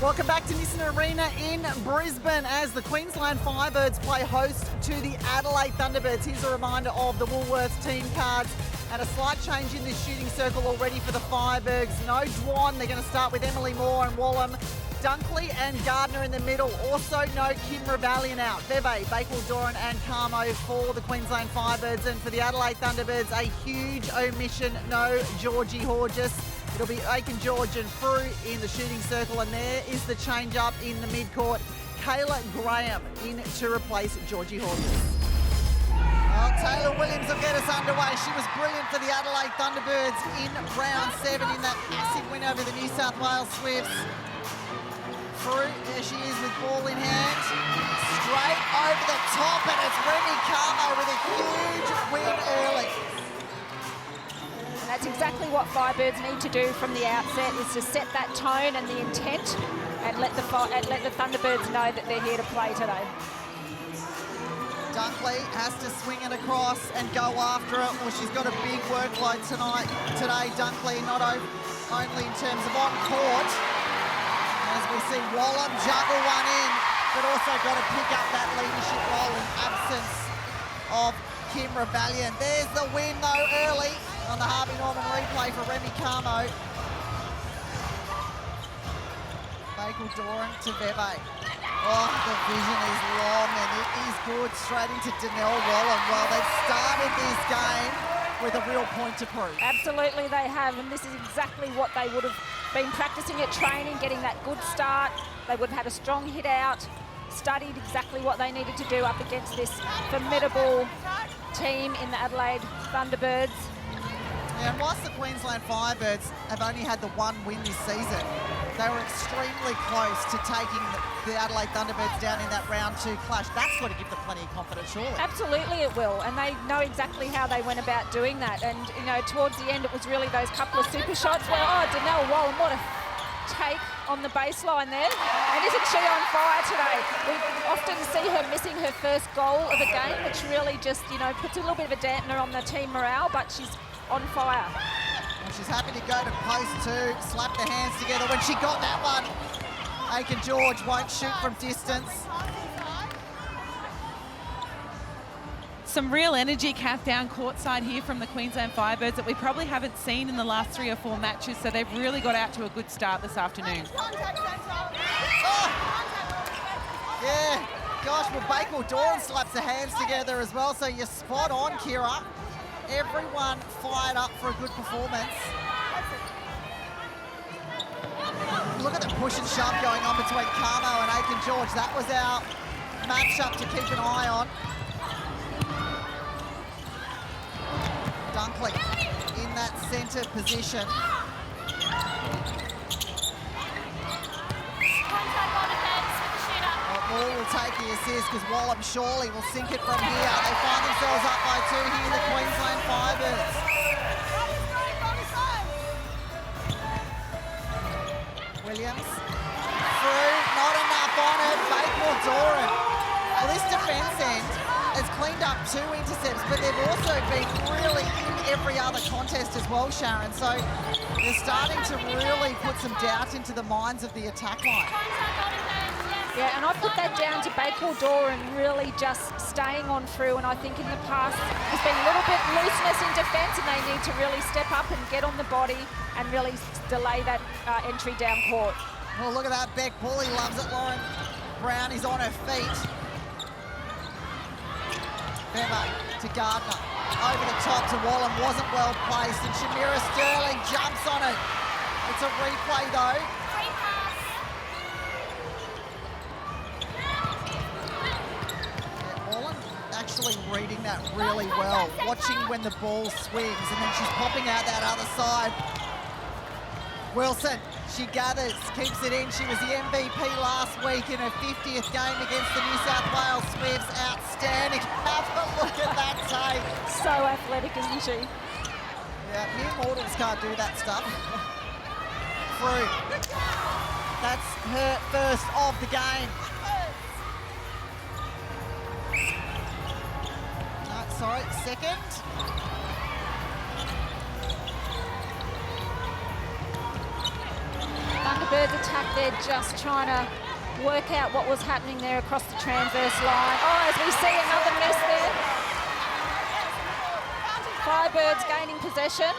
Welcome back to Nissan Arena in Brisbane as the Queensland Firebirds play host to the Adelaide Thunderbirds. Here's a reminder of the Woolworths team cards and a slight change in this shooting circle already for the Firebirds. No Dwan, they're going to start with Emily Moore and Wallum. Dunkley and Gardner in the middle. Also no Kim Rebellion out. Beve, Bakewell, Doran and Carmo for the Queensland Firebirds. And for the Adelaide Thunderbirds, a huge omission. No Georgie Horgis. It'll be Aiken George and Frew in the shooting circle. And there is the change up in the midcourt. Kayla Graham in to replace Georgie Horgis. Well, Taylor Williams will get us underway. She was brilliant for the Adelaide Thunderbirds in round 7 in that massive win over the New South Wales Swifts. Through, there she is with ball in hand. Straight over the top, and it's Remy Carmo with a huge win early. And that's exactly what Firebirds need to do from the outset, is to set that tone and the intent and let the Thunderbirds know that they're here to play today. Dunkley has to swing it across and go after it. Well, she's got a big workload today, Dunkley, not only in terms of on court. As we see Wallum juggle one in, but also got to pick up that leadership role in absence of Kim Rebellion. There's the win though early on the Harvey Norman replay for Remy Carmo. Bakewell Doran to Bebe. Oh, the vision is long and it is good. Straight into Danelle Wallum. Well, they've started this game with a real point to prove. Absolutely they have, and this is exactly what they would have been practicing at training, getting that good start. They would have had a strong hit out, studied exactly what they needed to do up against this formidable team in the Adelaide Thunderbirds. Yeah, and whilst the Queensland Firebirds have only had the one win this season, they were extremely close to taking the Adelaide Thunderbirds down in that round 2 clash. That's got to give them plenty of confidence, surely. Absolutely it will, and they know exactly how they went about doing that. And, you know, towards the end it was really those couple of super shots where, oh, Danelle Wallum, what a take on the baseline there. And isn't she on fire today? We often see her missing her first goal of a game, which really just, you know, puts a little bit of a dampener on the team morale, but she's on fire. And she's happy to go to post 2, slap the hands together. When she got that one, Aiken George won't shoot from distance. Some real energy, Kath, down courtside here from the Queensland Firebirds that we probably haven't seen in the last 3 or 4 matches, so they've really got out to a good start this afternoon. Oh. Yeah, gosh, well, Bakewell Doran slaps the hands together as well, so you're spot on, Kira. Everyone fired up for a good performance. Look at the push and shove going on between Carmo and Aiken George. That was our matchup to keep an eye on. Dunkley in that centre position. Moore will take the assist because Wallum surely will sink it from here. They find themselves up by 2 here, the Queensland Firebirds. Williams through, not enough on it. Bakewell Doran. Well, this defence end has cleaned up 2 intercepts, but they've also been really in every other contest as well, Sharon. So they're starting to really put some doubt into the minds of the attack line. Yeah, and I put that down to Bakewell Doran really just staying on through, and I think in the past there's been a little bit looseness in defence and they need to really step up and get on the body and really delay that entry down court. Well, look at that, Beck Bully loves it. Lauren Brown is on her feet. Beva to Gardner. Over the top to Wallum, wasn't well placed, and Shamira Sterling jumps on it. It's a replay though. Actually reading that really well, watching when the ball swings, and then she's popping out that other side. Wilson, she gathers, keeps it in. She was the MVP last week in her 50th game against the New South Wales Swifts. Outstanding. Have a look at that take. So athletic, isn't she? Yeah, mere mortals can't do that stuff. Through. That's her first of the game. Sorry, second. Thunderbirds attack there, just trying to work out what was happening there across the transverse line. Oh, as we see another miss there. Firebirds gaining possession.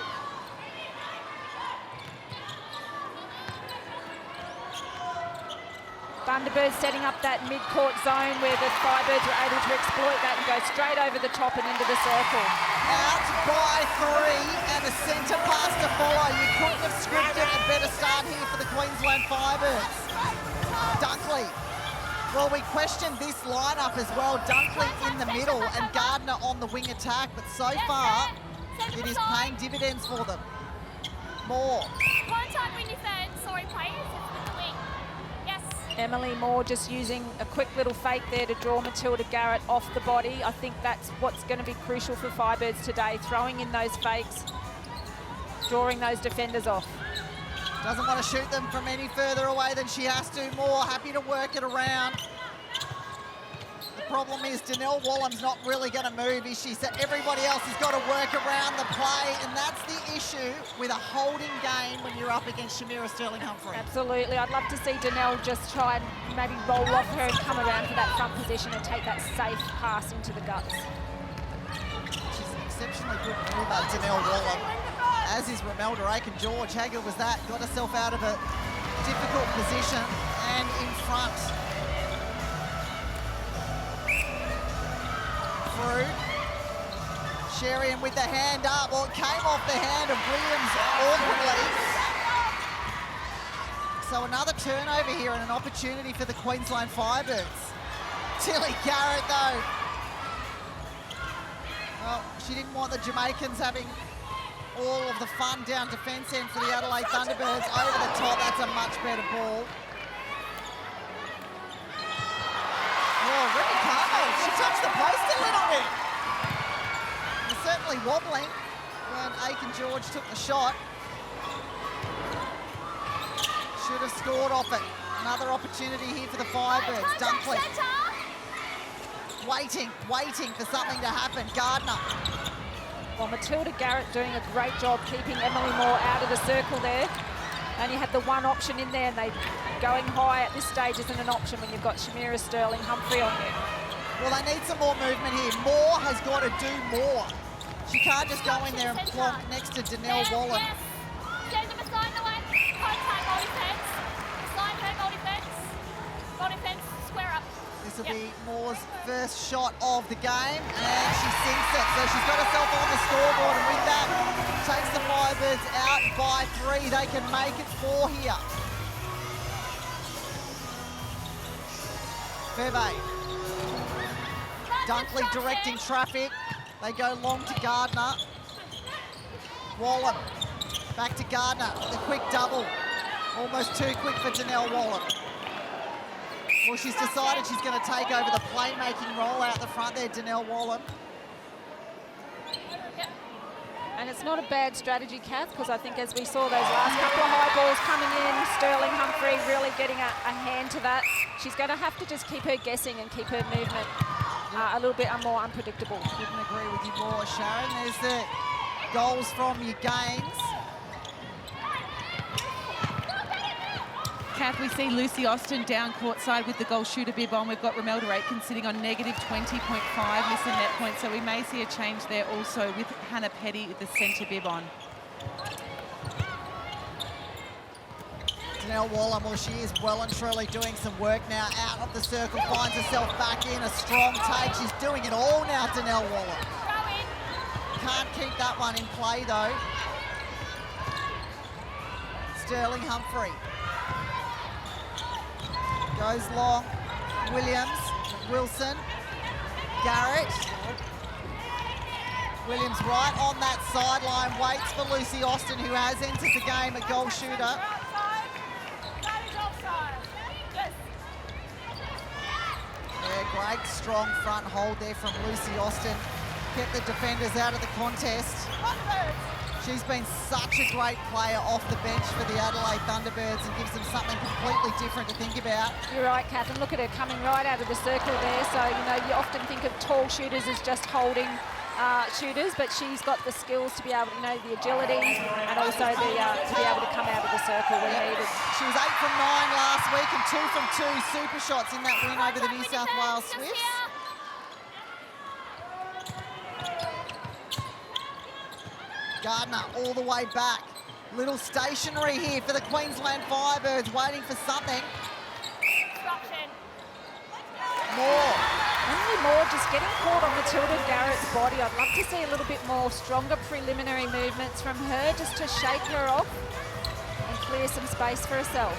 Thunderbirds setting up that mid-court zone where the Firebirds were able to exploit that and go straight over the top and into the circle. Out by 3 and a centre pass to follow. You couldn't have scripted a better start here for the Queensland Firebirds. Dunkley. Well, we questioned this lineup as well. Dunkley in the middle and Gardner on the wing attack, but so far it is paying dividends for them. Moore. Contact when you said sorry players, it's with the wing. Yes. Emily Moore just using a quick little fake there to draw Matilda Garrett off the body. I think that's what's going to be crucial for Firebirds today, throwing in those fakes, drawing those defenders off. Doesn't want to shoot them from any further away than she has to. Moore happy to work it around. The problem is Danelle Wallam's not really going to move, is she? So everybody else has got to work around the play, and that's the issue with a holding game when you're up against Shamira Sterling-Humphrey. Absolutely. I'd love to see Danelle just try and maybe roll off her and come around for that front position and take that safe pass into the guts. She's an exceptionally good mover, Danelle Wallam, as is Romelda Aiken-George. How good was that? Got herself out of a difficult position and in front. Through. Sherian with the hand up. Well, it came off the hand of Williams awkwardly. So another turnover here and an opportunity for the Queensland Firebirds. Tilly Garrett, though. Well, she didn't want the Jamaicans having all of the fun down defence end for the Adelaide Thunderbirds. Over the top, that's a much better ball. Oh, Ricky Carmo, she touched the post a little bit. It's certainly wobbling when Aiken-George took the shot. Should have scored off it. Another opportunity here for the Firebirds. Dunkley. Waiting for something to happen. Gardner. Well, Matilda Garrett doing a great job keeping Emily Moore out of the circle there. Only had the one option in there, and going high at this stage isn't an option when you've got Shamira Sterling-Humphrey on you. Well, they need some more movement here. Moore has got to do more. She can't just go in there and plonk next to Danelle Wallam. Yes. Send them aside the way. Contact, goal defence. Aside her, goal defence. Goal defence, square up. This will be Moore's first shot of the game, and she sinks it. So she's got herself on the scoreboard, and with that, takes the Firebirds out by 3. They can make it 4 here. Fairway. Dunkley directing traffic. They go long to Gardner. Wallam. Back to Gardner. The quick double. Almost too quick for Danelle Wallam. Well, she's decided she's going to take over the playmaking role out the front there, Danelle Wallam. And it's not a bad strategy, Kath, because I think as we saw those last couple of high balls coming in, Sterling-Humphrey really getting a hand to that. She's going to have to just keep her guessing and keep her movement a little bit more unpredictable. Couldn't agree with you more, Sharon. There's the goals from your games. Kath, we see Lucy Austin down courtside with the goal shooter bib on. We've got Romelda Aiken sitting on negative 20.5, missing net point. So we may see a change there also with Hannah Petty with the centre bib on. Danelle Wallam, well, she is well and truly doing some work now. Out of the circle, finds herself back in. A strong take. She's doing it all now, Danelle Wallam. Can't keep that one in play, though. Sterling-Humphrey. Goes long. Williams, Wilson, Garrett. Williams right on that sideline, waits for Lucy Austin, who has entered the game at goal shooter. Yeah, great strong front hold there from Lucy Austin. Kept the defenders out of the contest. She's been such a great player off the bench for the Adelaide Thunderbirds and gives them something completely different to think about. You're right, Kath, and look at her coming right out of the circle there. So, you know, you often think of tall shooters as just holding shooters, but she's got the skills to be able to, you know, the agility and also the to be able to come out of the circle when needed. She was 8 from 9 last week and 2 from 2 super shots in that win over the New South Wales Swifts. Gardner all the way back. Little stationary here for the Queensland Firebirds, waiting for something. More. Only more just getting caught on Matilda Garrett's body. I'd love to see a little bit more stronger preliminary movements from her just to shake her off and clear some space for herself.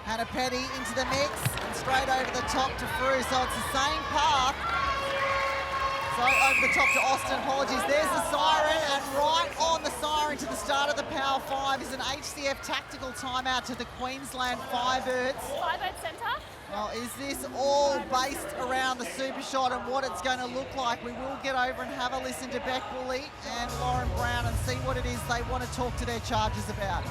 Hannah Petty into the mix and straight over the top to Frew. So it's the same path. So over the top to Austin, apologies. There's the siren, and right on the siren to the start of the Power 5 is an HCF tactical timeout to the Queensland Firebirds. Firebirds centre. Well, is this all based around the super shot and what it's going to look like? We will get over and have a listen to Beck Woolley and Lauren Brown and see what it is they want to talk to their charges about.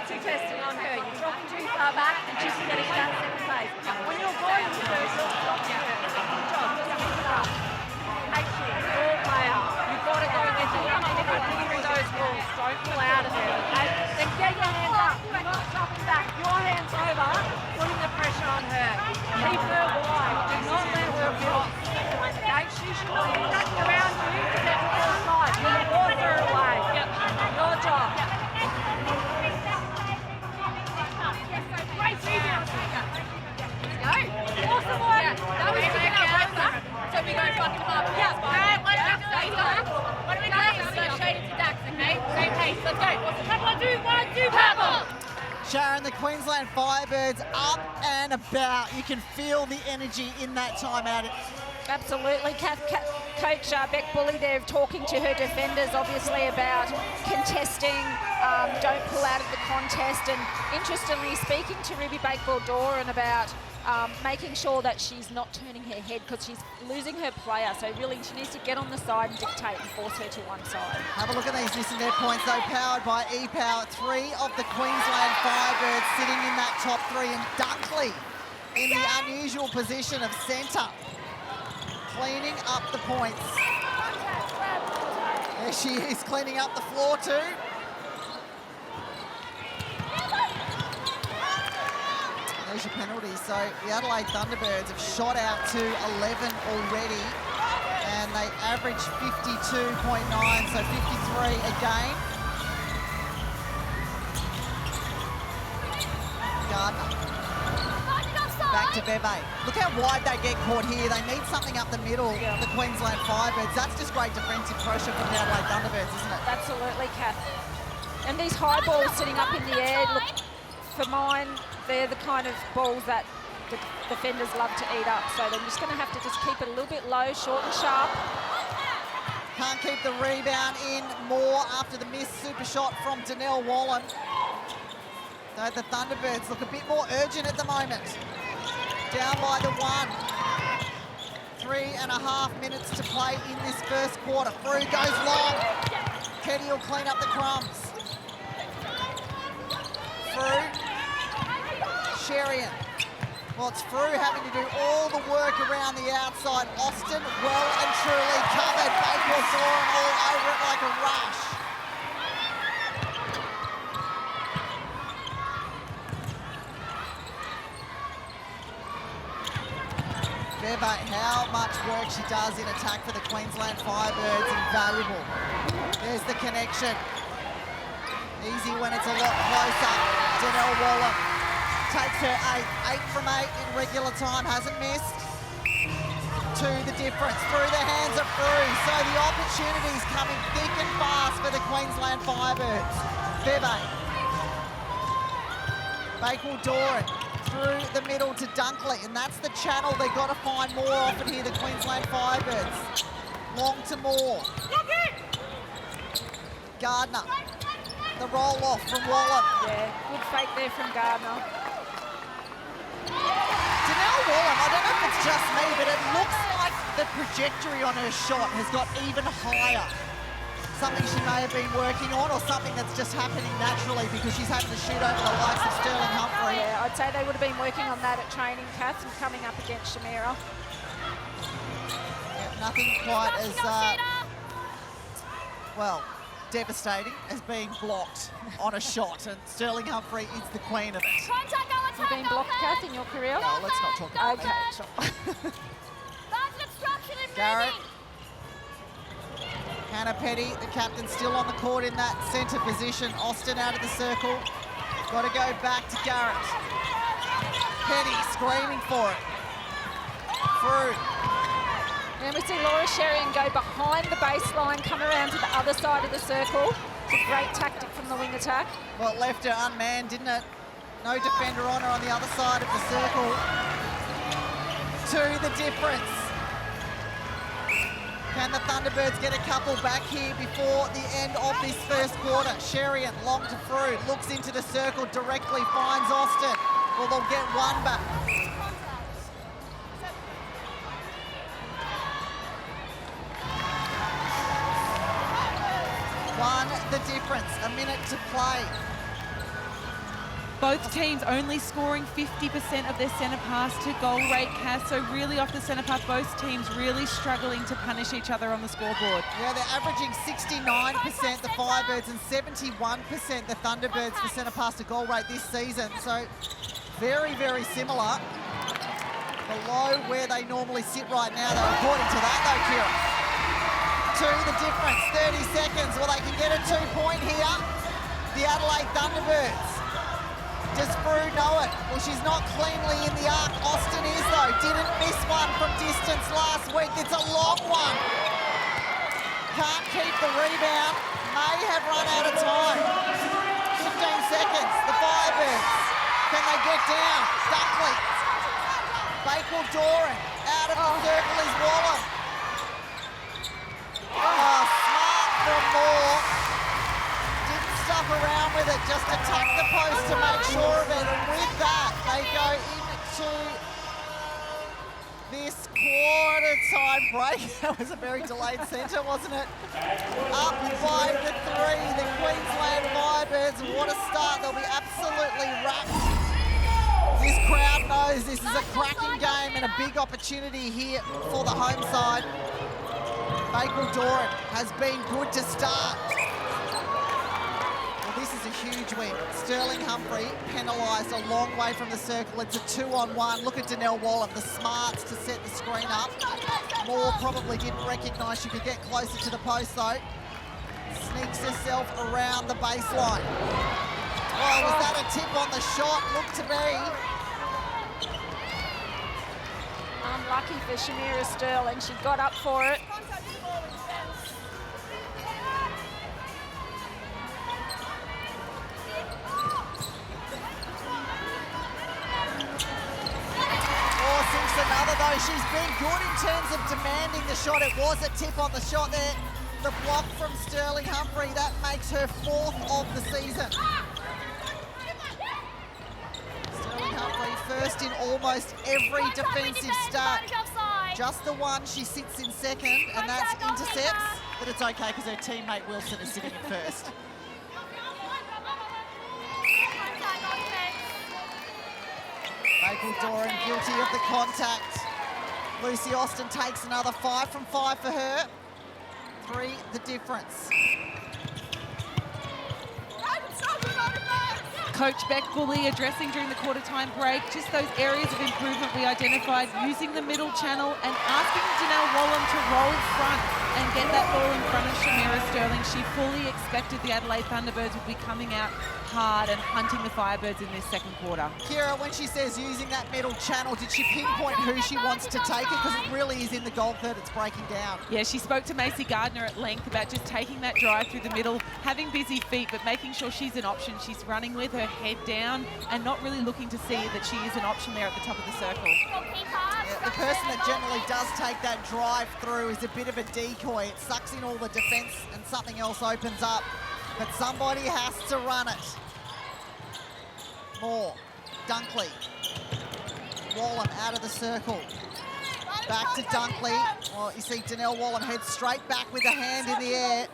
Testing on her. You're dropping too far back and she's going to get out of second base. When you're going to her, you're dropping her. Good job. Just pick it up. Make sure you're a player. You've got to go and get those balls. Don't pull out of her, okay? Then get your hands up. You're not dropping back. Your hands over, putting the pressure on her. Keep her wide. Do not let her block. Okay? She should not be running around you to get to the side. You're going her away. Your job. Awesome work. Yeah, that was picking up right. So we go fucking hard. Yeah. What do we do? So shade to Dax, okay? Same pace. Let's go. One, two, purple. Sharon, the Queensland Firebirds up and about. You can feel the energy in that timeout. Absolutely. Coach Beck Woolley there talking to her defenders obviously about contesting, don't pull out of the contest, and interestingly speaking to Ruby Bakewell-Doran about making sure that she's not turning her head because she's losing her player. So really she needs to get on the side and dictate and force her to one side. Have a look at these missing their points though, powered by E-Power. 3 of the Queensland Firebirds sitting in that top 3, and Dunkley in the unusual position of centre, cleaning up the points. There she is, cleaning up the floor too. There's your penalty. So the Adelaide Thunderbirds have shot out to 11 already, and they average 52.9, so 53 a game. Gardner. Back to Bebe. Look how wide they get caught here. They need something up the middle, the Queensland Firebirds. That's just great defensive pressure from the Adelaide Thunderbirds, isn't it? Absolutely, Kath. And these high balls sitting up in the air, look, for mine, they're the kind of balls that the defenders love to eat up. So they're just going to have to just keep it a little bit low, short and sharp. Can't keep the rebound in. More after the missed super shot from Danelle Wallen. So the Thunderbirds look a bit more urgent at the moment. Down by the 1. 3.5 minutes to play in this first quarter. Frew goes long. Petty will clean up the crumbs. Frew. Sherian. Well, it's Frew having to do all the work around the outside. Austin well and truly covered. Bakewell-Doran all over it like a rush. Bebe, how much work she does in attack for the Queensland Firebirds, invaluable. There's the connection. Easy when it's a lot closer. Danelle Wallen takes her 8. 8 from 8 in regular time, hasn't missed. 2 the difference, through the hands of Frew. So the opportunities coming thick and fast for the Queensland Firebirds. Bebe. Bakewell-Doran. Through the middle to Dunkley, and that's the channel they've got to find more often here, the Queensland Firebirds. Long to Moore. Gardner. The roll-off from Wallen. Yeah, good fake there from Gardner. Danelle Wallen just me, but it looks like the trajectory on her shot has got even higher. Something she may have been working on, or something that's just happening naturally because she's having to shoot over the likes of Sterling Humphrey. Yeah, I'd say they would have been working on that at training, Kath, and coming up against Shamira. Yeah, nothing quite as, well, devastating as being blocked on a shot, and Sterling Humphrey is the queen of it. Contact, go You've been blocked, Kath, in your career? No, let's not talk about Okay, that. sure. Guys, obstruction and Garrett. moving. Hannah Petty, the captain, still on the court in that centre position. Austin out of the circle. Got to go back to Garrett. Petty screaming for it. Through. And we see Laura Sherian go behind the baseline, come around to the other side of the circle. It's a great tactic from the wing attack. Well, it left her unmanned, didn't it? No defender on her on the other side of the circle. To the difference. Can the Thunderbirds get a couple back here before the end of this first quarter? Sherian, long to Frood, looks into the circle, directly finds Austin. Well, they'll get one back. One, the difference, a minute to play. Both teams only scoring 50% of their centre pass to goal rate, Cass. So really off the centre pass, both teams really struggling to punish each other on the scoreboard. Yeah, they're averaging 69% the Firebirds and 71% the Thunderbirds for centre pass to goal rate this season. So very, very similar. Below where they normally sit right now, though, according to that, though, Kira. To the difference, 30 seconds. Well, they can get a 2-point here. The Adelaide Thunderbirds. Does Frood know it? Well, she's not cleanly in the arc. Austin is, though. Didn't miss one from distance last week. It's a long one. Can't keep the rebound. May have run out of time. 15 seconds. The Firebirds. Can they get down? Dunkley. Bakewell-Doran. Out of the circle is Wallum. Oh, smart from Moore. Didn't stuff around with it, just attack the post to make sure of it. And with that, they go into this quarter time break. That was a very delayed centre, wasn't it? Up 5-3, the Queensland Firebirds. What a start. They'll be absolutely wrapped. This crowd knows this is a cracking game and a big opportunity here for the home side. Bakewell-Doran has been good to start. Well, this is a huge win. Sterling Humphrey penalised a long way from the circle. It's a 2-on-1. Look at Danelle Wallum, the smarts to set the screen up. Moore probably didn't recognise she could get closer to the post, though. Sneaks herself around the baseline. Oh, was that a tip on the shot? Looked to be. Unlucky for Shamira Sterling. She got up for it. Another though, she's been good in terms of demanding the shot. It was a tip on the shot there. The block from Sterling Humphrey, that makes her 4th of the season. Sterling Humphrey first in almost every defensive stat. Just the one she sits in second, and that's intercepts. But it's okay because her teammate Wilson is sitting in first. Bakewell-Doran guilty of the contact. Lucy Austin takes another 5 from 5 for her. 3 the difference. Coach Beck Bully addressing during the quarter time break just those areas of improvement we identified, using the middle channel and asking Danelle Wallum to roll front and get that ball in front of Shamira Sterling. She fully expected the Adelaide Thunderbirds would be coming out hard and hunting the Firebirds in this second quarter. Kira, when she says using that middle channel, did she pinpoint who she wants to take it? Because it really is in the goal third, it's breaking down. Yeah, she spoke to Macy Gardner at length about just taking that drive through the middle, having busy feet, but making sure she's an option. She's running with her head down and not really looking to see that she is an option there at the top of the circle. Yeah, the person that generally does take that drive through is a bit of a decoy. It sucks in all the defence and something else opens up. But somebody has to run it. Moore, Dunkley, Wallum out of the circle. Back to Dunkley. Well, you see Donnell Wallam head straight back with a hand in the air.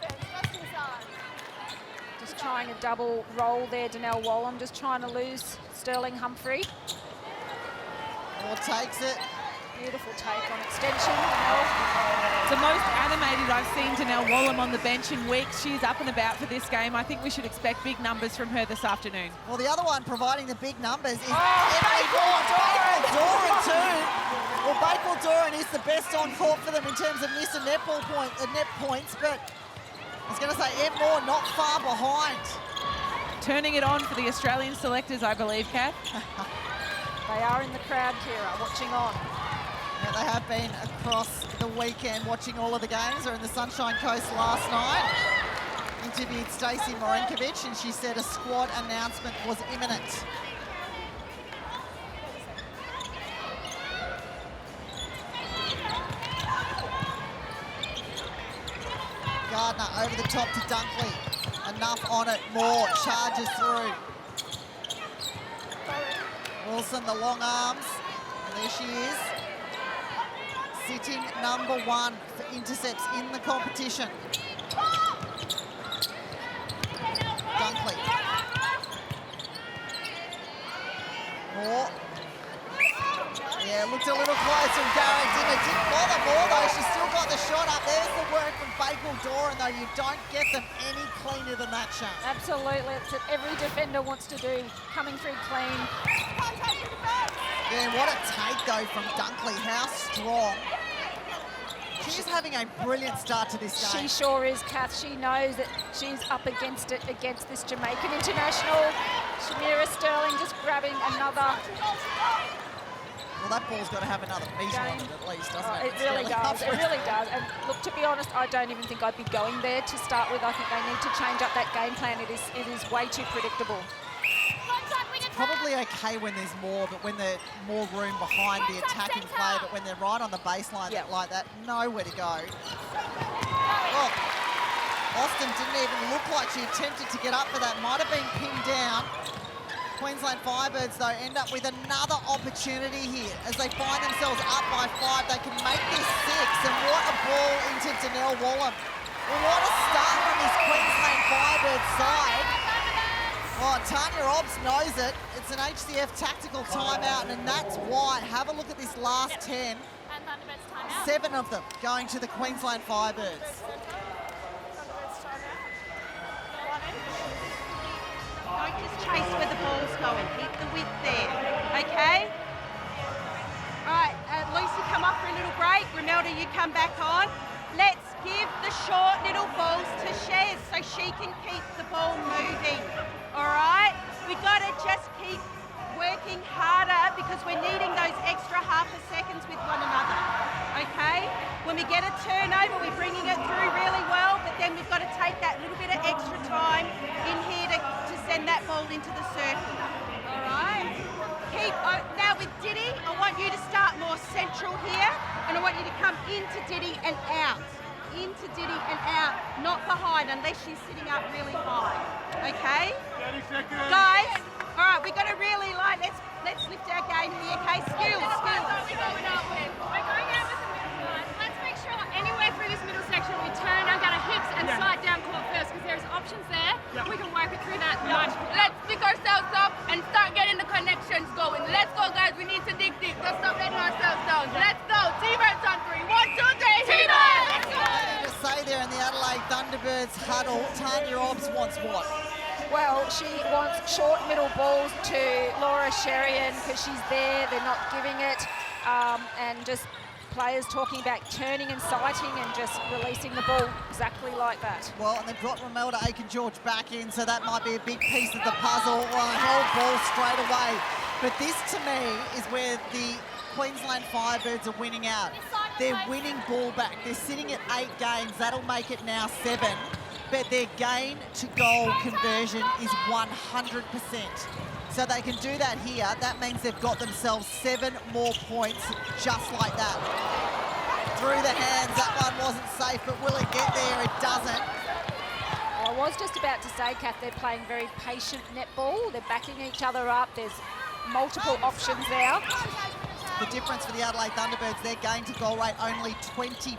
Just trying a double roll there, Donnell Wallam, just trying to lose Sterling Humphrey. Moore takes it. Beautiful take on extension. Donnell. It's the most animated I've seen Donnell Wallam on the bench in weeks. She's up and about for this game. I think we should expect big numbers from her this afternoon. Well, the other one providing the big numbers is Emily Moore. Bakewell-Doran too. Well, Bakewell-Doran is the best on court for them in terms of miss and net points, but I was going to say Em Moore not far behind. Turning it on for the Australian selectors, I believe, Kath. They are in the crowd, Kira, watching on. Yeah, they have been across the weekend watching all of the games. They were in the Sunshine Coast last night. Interviewed Stacey Marinkovic and she said a squad announcement was imminent. Gardner over the top to Dunkley. Enough on it. Moore charges through. Wilson, the long arms. And there she is. Sitting number 1 for intercepts in the competition. Dunkley. Moore. Yeah, looked a little close from Garrick. Didn't bother Moore though. She's still got the shot up. There's the work from Bakewell-Doran though. You don't get them any cleaner than that, Shane. Absolutely, it's what every defender wants to do, coming through clean. Yeah, what a take though from Dunkley. How strong. She's having a brilliant start to this game. She sure is, Kath. She knows that she's up against it, against this Jamaican international. Shamira Sterling just grabbing another. Well, that ball's got to have another metre on it at least, doesn't it? It really does. It really does. And look, to be honest, I don't even think I'd be going there to start with. I think they need to change up that game plan. It is way too predictable. Probably okay when there's more, but when there's more room behind the attacking play, but when they're right on the baseline like that, nowhere to go. Well, Austin didn't even look like she attempted to get up for that. Might have been pinned down. Queensland Firebirds, though, end up with another opportunity here. As they find themselves up by 5, they can make this 6, and what a ball into Donnell Wallam. Well, what a start from this Queensland Firebirds side. Oh, Tanya Obbs knows it. It's an HCF tactical timeout, and that's why. Have a look at this last 10. 7 of them going to the Queensland Firebirds. Don't just chase where the ball's going. Hit the width there, okay? All right, Lucy, come off for a little break. Romelda, you come back on. Let's give the short little balls to Shez so she can keep the ball moving. All right, we got to just keep working harder because we're needing those extra half a seconds with one another, okay? When we get a turnover, we're bringing it through really well, but then we've got to take that little bit of extra time in here to send that ball into the circle, all right? Now with Diddy, I want you to start more central here, and I want you to come into Diddy and out. Into Diddy and out, not behind, unless she's sitting up really high, okay? 30 seconds. Guys, all right, we've got to really let's lift our game here, okay? Skills. We're going out with the middle line. Let's make sure anywhere through this middle section we turn down our hips and slide down court first because there's options there. We can work it through that. Let's pick ourselves up and start getting the connections going. Let's go, guys. We need to dig deep. Let's stop letting ourselves down. Let's go. T-Birds on 3. 1, 2, 3. T-Birds! Let's go! To say there in the Adelaide Thunderbirds huddle, Tanya Obbs wants what? Well, she wants short middle balls to Laura Sherian because she's there, they're not giving it, and just players talking about turning and sighting and just releasing the ball exactly like that. Well, and they've brought Romelda Aiken-George back in, so that might be a big piece of the puzzle. Held ball straight away. But this, to me, is where the Queensland Firebirds are winning out. They're winning ball back. They're sitting at 8 games. That'll make it now 7. But their gain-to-goal conversion is 100%. So they can do that here. That means they've got themselves 7 more points just like that. Through the hands, that one wasn't safe, but will it get there? It doesn't. Well, I was just about to say, Kath, they're playing very patient netball. They're backing each other up. There's multiple options there. The difference for the Adelaide Thunderbirds, their gain to goal rate only 20%,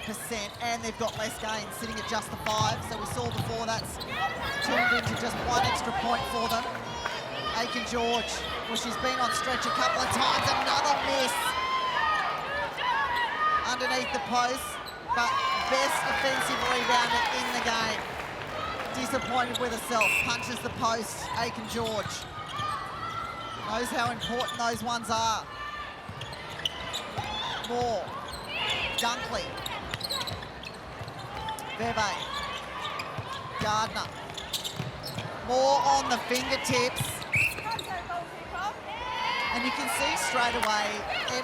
and they've got less gains, sitting at just the 5. So we saw before that's turned into just 1 extra point for them. Aiken George, well, she's been on stretch a couple of times, another miss underneath the post, but best offensive rebounder in the game. Disappointed with herself, punches the post. Aiken George knows how important those ones are. Moore, Dunkley, Bebe, Gardner. Moore on the fingertips. And you can see straight away,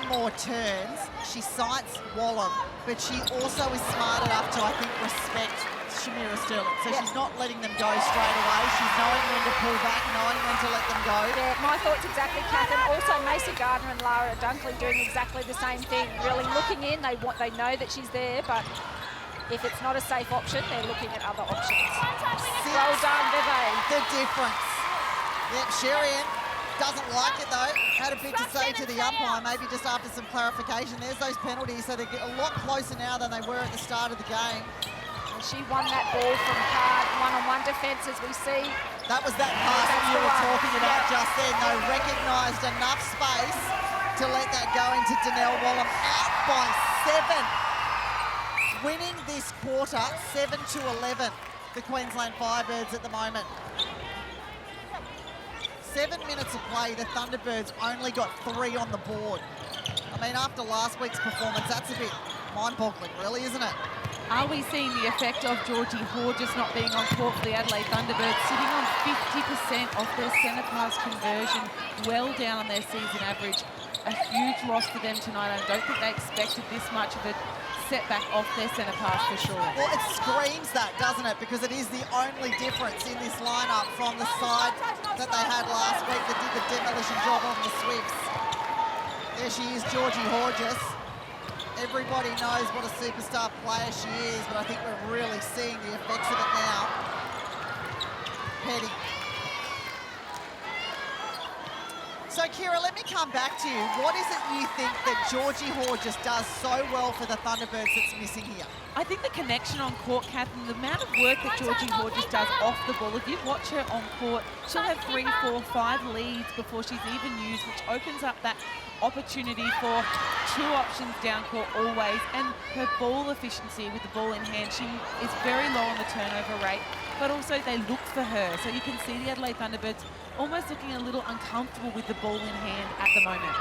Moore turns, she sights Wallum, but she also is smart enough to, I think, respect Shamira Sterling. So she's not letting them go straight away. She's knowing when to pull back, knowing when to let them go. Yeah, my thoughts exactly, Catherine. Also, Macy Gardner and Lara Dunkley doing exactly the same thing. Really looking in. They know that she's there, but if it's not a safe option, they're looking at other options. Well done, Bebe. The difference. Yep, Sherian doesn't like it though. Had a bit to say to the umpire, maybe just after some clarification. There's those penalties, so they get a lot closer now than they were at the start of the game. And she won that ball from hard one-on-one defence, as we see. That was that pass that you were talking about just then, though. Recognised enough space to let that go into Danelle Wallum. Out by 7. Winning this quarter, 7-11, the Queensland Firebirds at the moment. 7 minutes of play, the Thunderbirds only got 3 on the board. I mean, after last week's performance, that's a bit mind-boggling, really, isn't it? Are we seeing the effect of Georgie Hoare just not being on court for the Adelaide Thunderbirds, sitting on 50% of their centre pass conversion, well down on their season average? A huge loss for them tonight. I don't think they expected this much of a setback off their centre pass for sure. Well, it screams that, doesn't it? Because it is the only difference in this lineup from the side that they had last week that did the demolition job on the Swifts. There she is, Georgie Horges. Everybody knows what a superstar player she is, but I think we're really seeing the effects of it now. Petty. So, Kira, let me come back to you. What is it you think that Georgie Horges does so well for the Thunderbirds that's missing here? I think the connection on court, Catherine, the amount of work that Georgie Horges does off the ball, if you watch her on court, she'll have 3, 4, 5 leads before she's even used, which opens up that opportunity for 2 options down court always. And her ball efficiency with the ball in hand, she is very low on the turnover rate, but also they look for her. So you can see the Adelaide Thunderbirds almost looking a little uncomfortable with the ball in hand at the moment.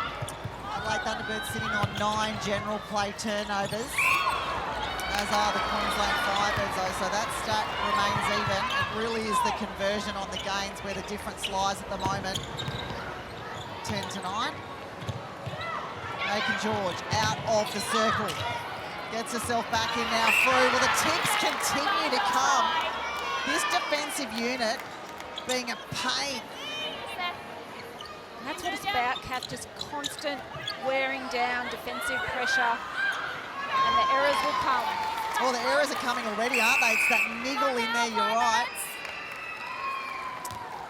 Adelaide Thunderbirds sitting on 9 general play turnovers, as are the Queensland Firebirds though, so that stat remains even. It really is the conversion on the gains where the difference lies at the moment. 10-9. Aiken George out of the circle. Gets herself back in now through. Well, the tips continue to come. This defensive unit being a pain. And that's what it's about, Kath, just constant wearing down, defensive pressure, and the errors will come. Oh, the errors are coming already, aren't they? It's that niggle in there, you're right.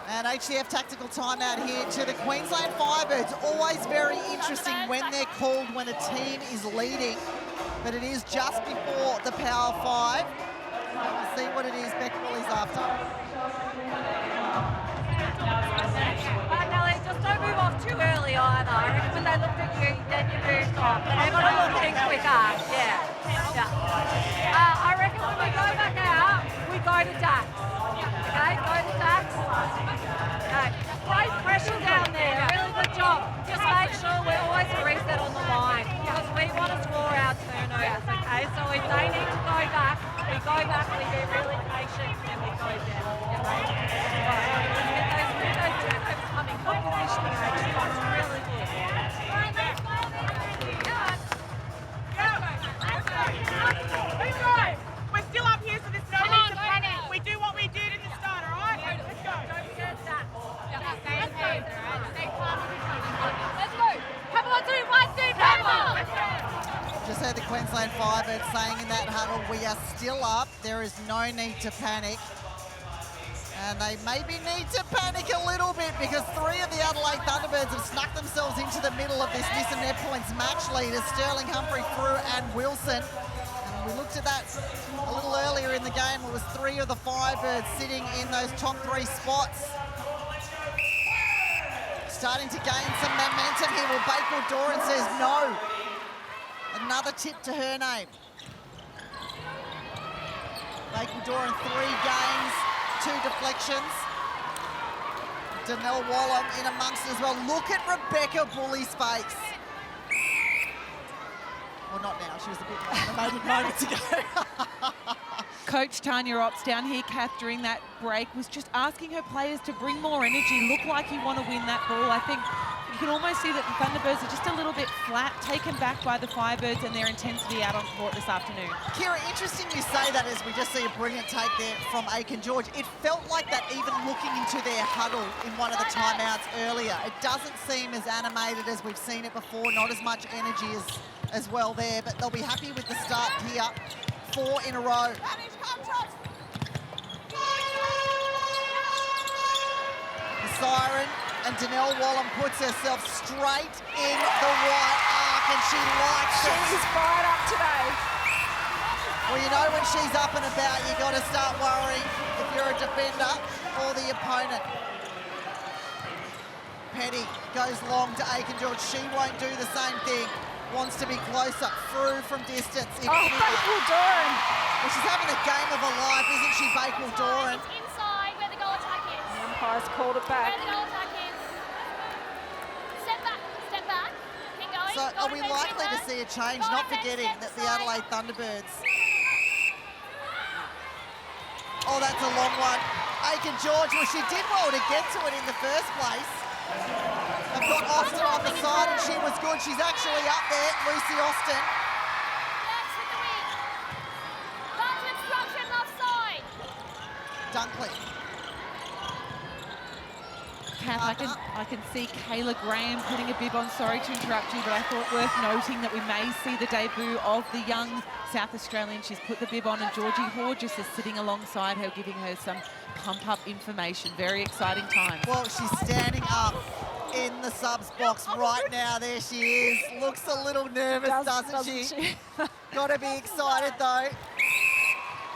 And HCF tactical timeout here to the Queensland Firebirds. Always very interesting when they're called when a team is leading, but it is just before the Power 5. We'll see what it is Beckwell is after. Nelly, just don't move off too early either. I reckon when they looked at you, then you moved off. But they've got to look things quicker. I reckon when we go back out, we go to Dax. Okay, go to Dax. Great pressure down there. Really good job. Just make sure we're always a reset on the line because we want to score our turnovers. Okay, so if they need to go back, we go back, we be really patient, and we go down. Coming, good positioning, it's really good. We're still up here, so there's no need to panic. We do what we did at the start, all right? Let's go. Let's go. Let's go. Come on, 2, 1, 2, come on. Just heard the Queensland Firebirds saying in that huddle, we are still up. There is no need to panic. And they maybe need to panic a little bit because 3 of the Adelaide Thunderbirds have snuck themselves into the middle of this Nissan Net Points match leaders, Sterling, Humphrey, Frew and Wilson. And we looked at that a little earlier in the game. It was 3 of the Firebirds sitting in those top 3 spots. Starting to gain some momentum here. Well, Bakewell Doran says no. Another tip to her name. Bakewell Doran, 3 games, 2 deflections. Danelle Wallum in amongst it as well. Look at Rebecca Bully's face. Well, not now. She was a bit animated moments ago. Coach Tanya Ops down here, Kath, during that break was just asking her players to bring more energy. Look like you want to win that ball. I think you can almost see that the Thunderbirds are just a little bit flat, taken back by the Firebirds and their intensity out on court this afternoon. Kira, interesting you say that as we just see a brilliant take there from Aiken George. It felt like that even looking into their huddle in one of the timeouts earlier. It doesn't seem as animated as we've seen it before, not as much energy as well there, but they'll be happy with the start here. 4 in a row. The siren, and Danelle Wallum puts herself straight in the right arc, and she likes it. She's fired up today. Well, you know when she's up and about, you got to start worrying if you're a defender or the opponent. Petty goes long to Aiken George. She won't do the same thing. Wants to be closer. Through from distance. Bakewell Doran. Well, she's having a game of her life, isn't she, Bakewell Doran? It's inside where the goal attack is. The umpire's called it back. Where the goal attack is. Step back. Step back. Keep going. So are we likely to see a change, not forgetting that the Adelaide Thunderbirds... Oh, that's a long one. Aiken George, well, she did well to get to it in the first place. They've got Austin on the side, and she was good. She's actually up there, Lucy Austin. Yes, with the wing. That's obstruction left side. Dunkley. Kath, I can see Kayla Graham putting a bib on. Sorry to interrupt you, but I thought worth noting that we may see the debut of the young South Australian. She's put the bib on, and Georgie Horges is sitting alongside her, giving her some pump-up information. Very exciting times. Well, she's standing up in the subs box right now. There she is. Looks a little nervous, doesn't she? Got to be excited, though.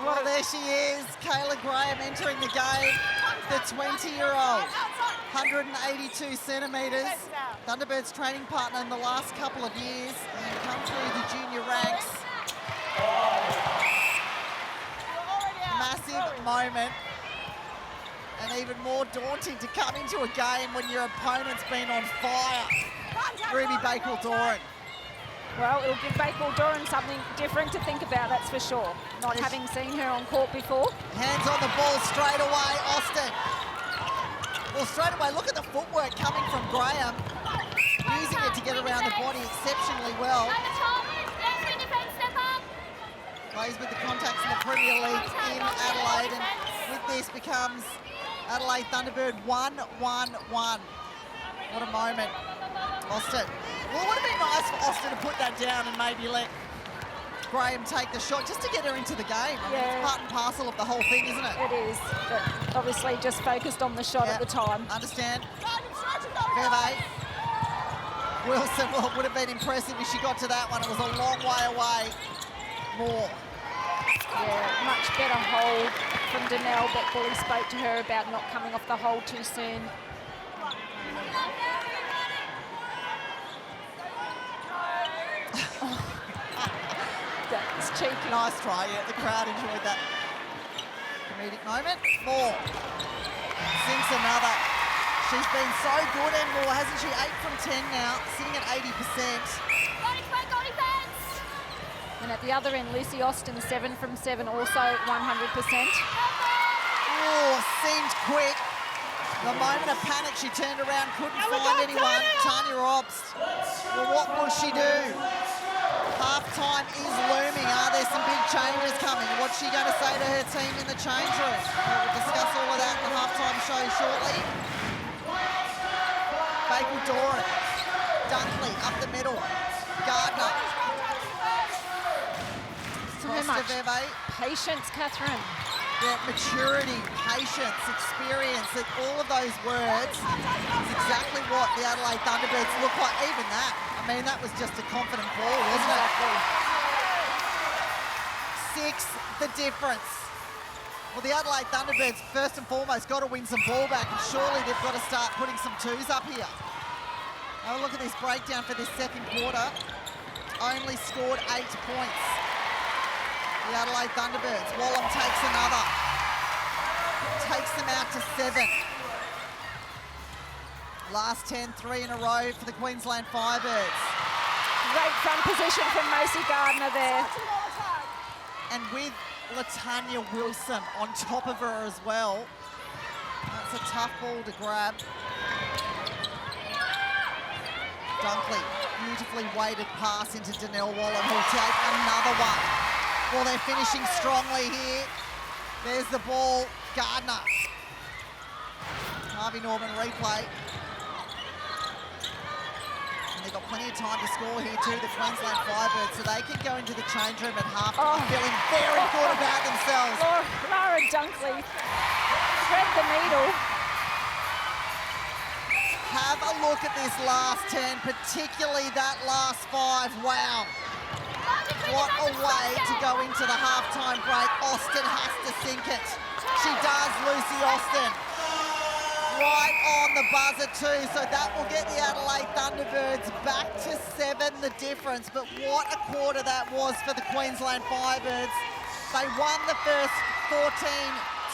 Well, there she is. Kayla Graham entering the game. The 20-year-old. 182 centimetres. Thunderbirds training partner in the last couple of years and come through the junior ranks. Massive moment. And even more daunting to come into a game when your opponent's been on fire. Ruby Bakewell Doran. Well, it'll give Bakewell Doran something different to think about, that's for sure. Not having seen her on court before. Hands on the ball straight away, Austin. Well, straight away, look at the footwork coming from Graham. Using it to get around the body exceptionally well. Plays with the contacts in the Premier League in Adelaide, and with this becomes Adelaide Thunderbird 1-1-1. What a moment. Austin. Well, it would have been nice for Austin to put that down and maybe let Graham take the shot just to get her into the game. I mean, it's part and parcel of the whole thing, isn't it? It is, but obviously just focused on the shot at the time. Understand. Veve. Wilson, well, it would have been impressive if she got to that one. It was a long way away. More. Yeah, much better hold from Danelle, but Bully spoke to her about not coming off the hold too soon. That's cheeky. Nice try, yeah. The crowd enjoyed that comedic moment. More. Sinks another. She's been so good and more, hasn't she? 8 from 10 now, sitting at 80%. And at the other end, Lucy Austin, 7 from 7, also 100%. Oh, seemed quick. The moment of panic, she turned around, couldn't find anyone. Tanya Ops. Well, what will she do? Half-time is looming. Are there some big changes coming? What's she going to say to her team in the change room? We'll discuss all of that in the half-time show shortly. Bakewell Doran. Dunkley up the middle. Gardner. So much patience, Catherine. Yeah, maturity, patience, experience, and all of those words is exactly what the Adelaide Thunderbirds look like. Even that, I mean, that was just a confident ball, wasn't it? 6 the difference. Well, the Adelaide Thunderbirds, first and foremost, got to win some ball back, and surely they've got to start putting some twos up here. Have a look at this breakdown for this second quarter. Only scored 8 points. The Adelaide Thunderbirds. Wallam takes another. Takes them out to 7. Last 10, 3 in a row for the Queensland Firebirds. Great front position from Macy Gardner there. And with Latanya Wilson on top of her as well. That's a tough ball to grab. Dunkley, beautifully weighted pass into Donnell Wallam, who'll take another one. Well, they're finishing strongly here. There's the ball, Gardner. Harvey Norman replay. And they've got plenty of time to score here too, the Queensland Firebirds, so they can go into the change room at half feeling very good about themselves. Lara Dunkley, thread the needle. Have a look at this last 10, particularly that last 5. Wow. What a way to go into the halftime break. Austin has to sink it. She does, Lucy Austin. Right on the buzzer too, so that will get the Adelaide Thunderbirds back to 7 the difference. But what a quarter that was for the Queensland Firebirds. They won the first 14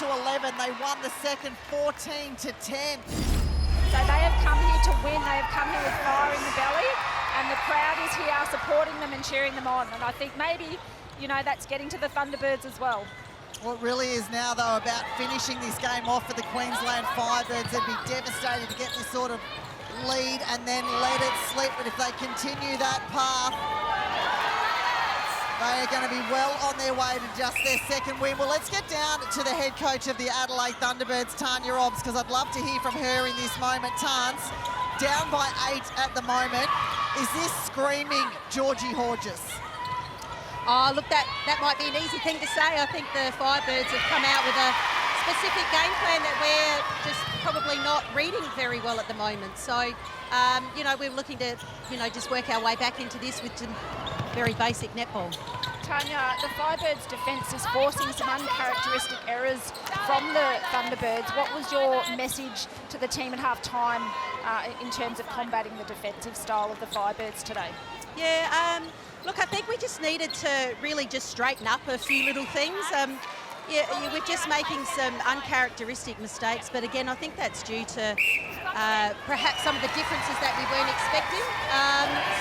to 11. They won the second 14 to 10. So they have come here to win. They have come here with fire in the belly, and the crowd is here supporting them and cheering them on. And I think maybe, you know, that's getting to the Thunderbirds as well. Well, it really is now, though, about finishing this game off for the Queensland Firebirds. They'd be devastated to get this sort of lead and then let it slip. But if they continue that path, they are going to be well on their way to just their second win. Well, let's get down to the head coach of the Adelaide Thunderbirds, Tanya Robbs, because I'd love to hear from her in this moment. Tans, down by 8 at the moment. Is this screaming Georgie Horges? Oh, look, that might be an easy thing to say. I think the Firebirds have come out with a specific game plan that we're just probably not reading very well at the moment. So, you know, we're looking to, you know, just work our way back into this with some very basic netball. Tanya, the Firebirds' defence is forcing some uncharacteristic errors from the Thunderbirds. What was your message to the team at half-time in terms of combating the defensive style of the Firebirds today? Yeah, look, I think we just needed to really just straighten up a few little things. Yeah, we're just making some uncharacteristic mistakes, but again, I think that's due to perhaps some of the differences that we weren't expecting.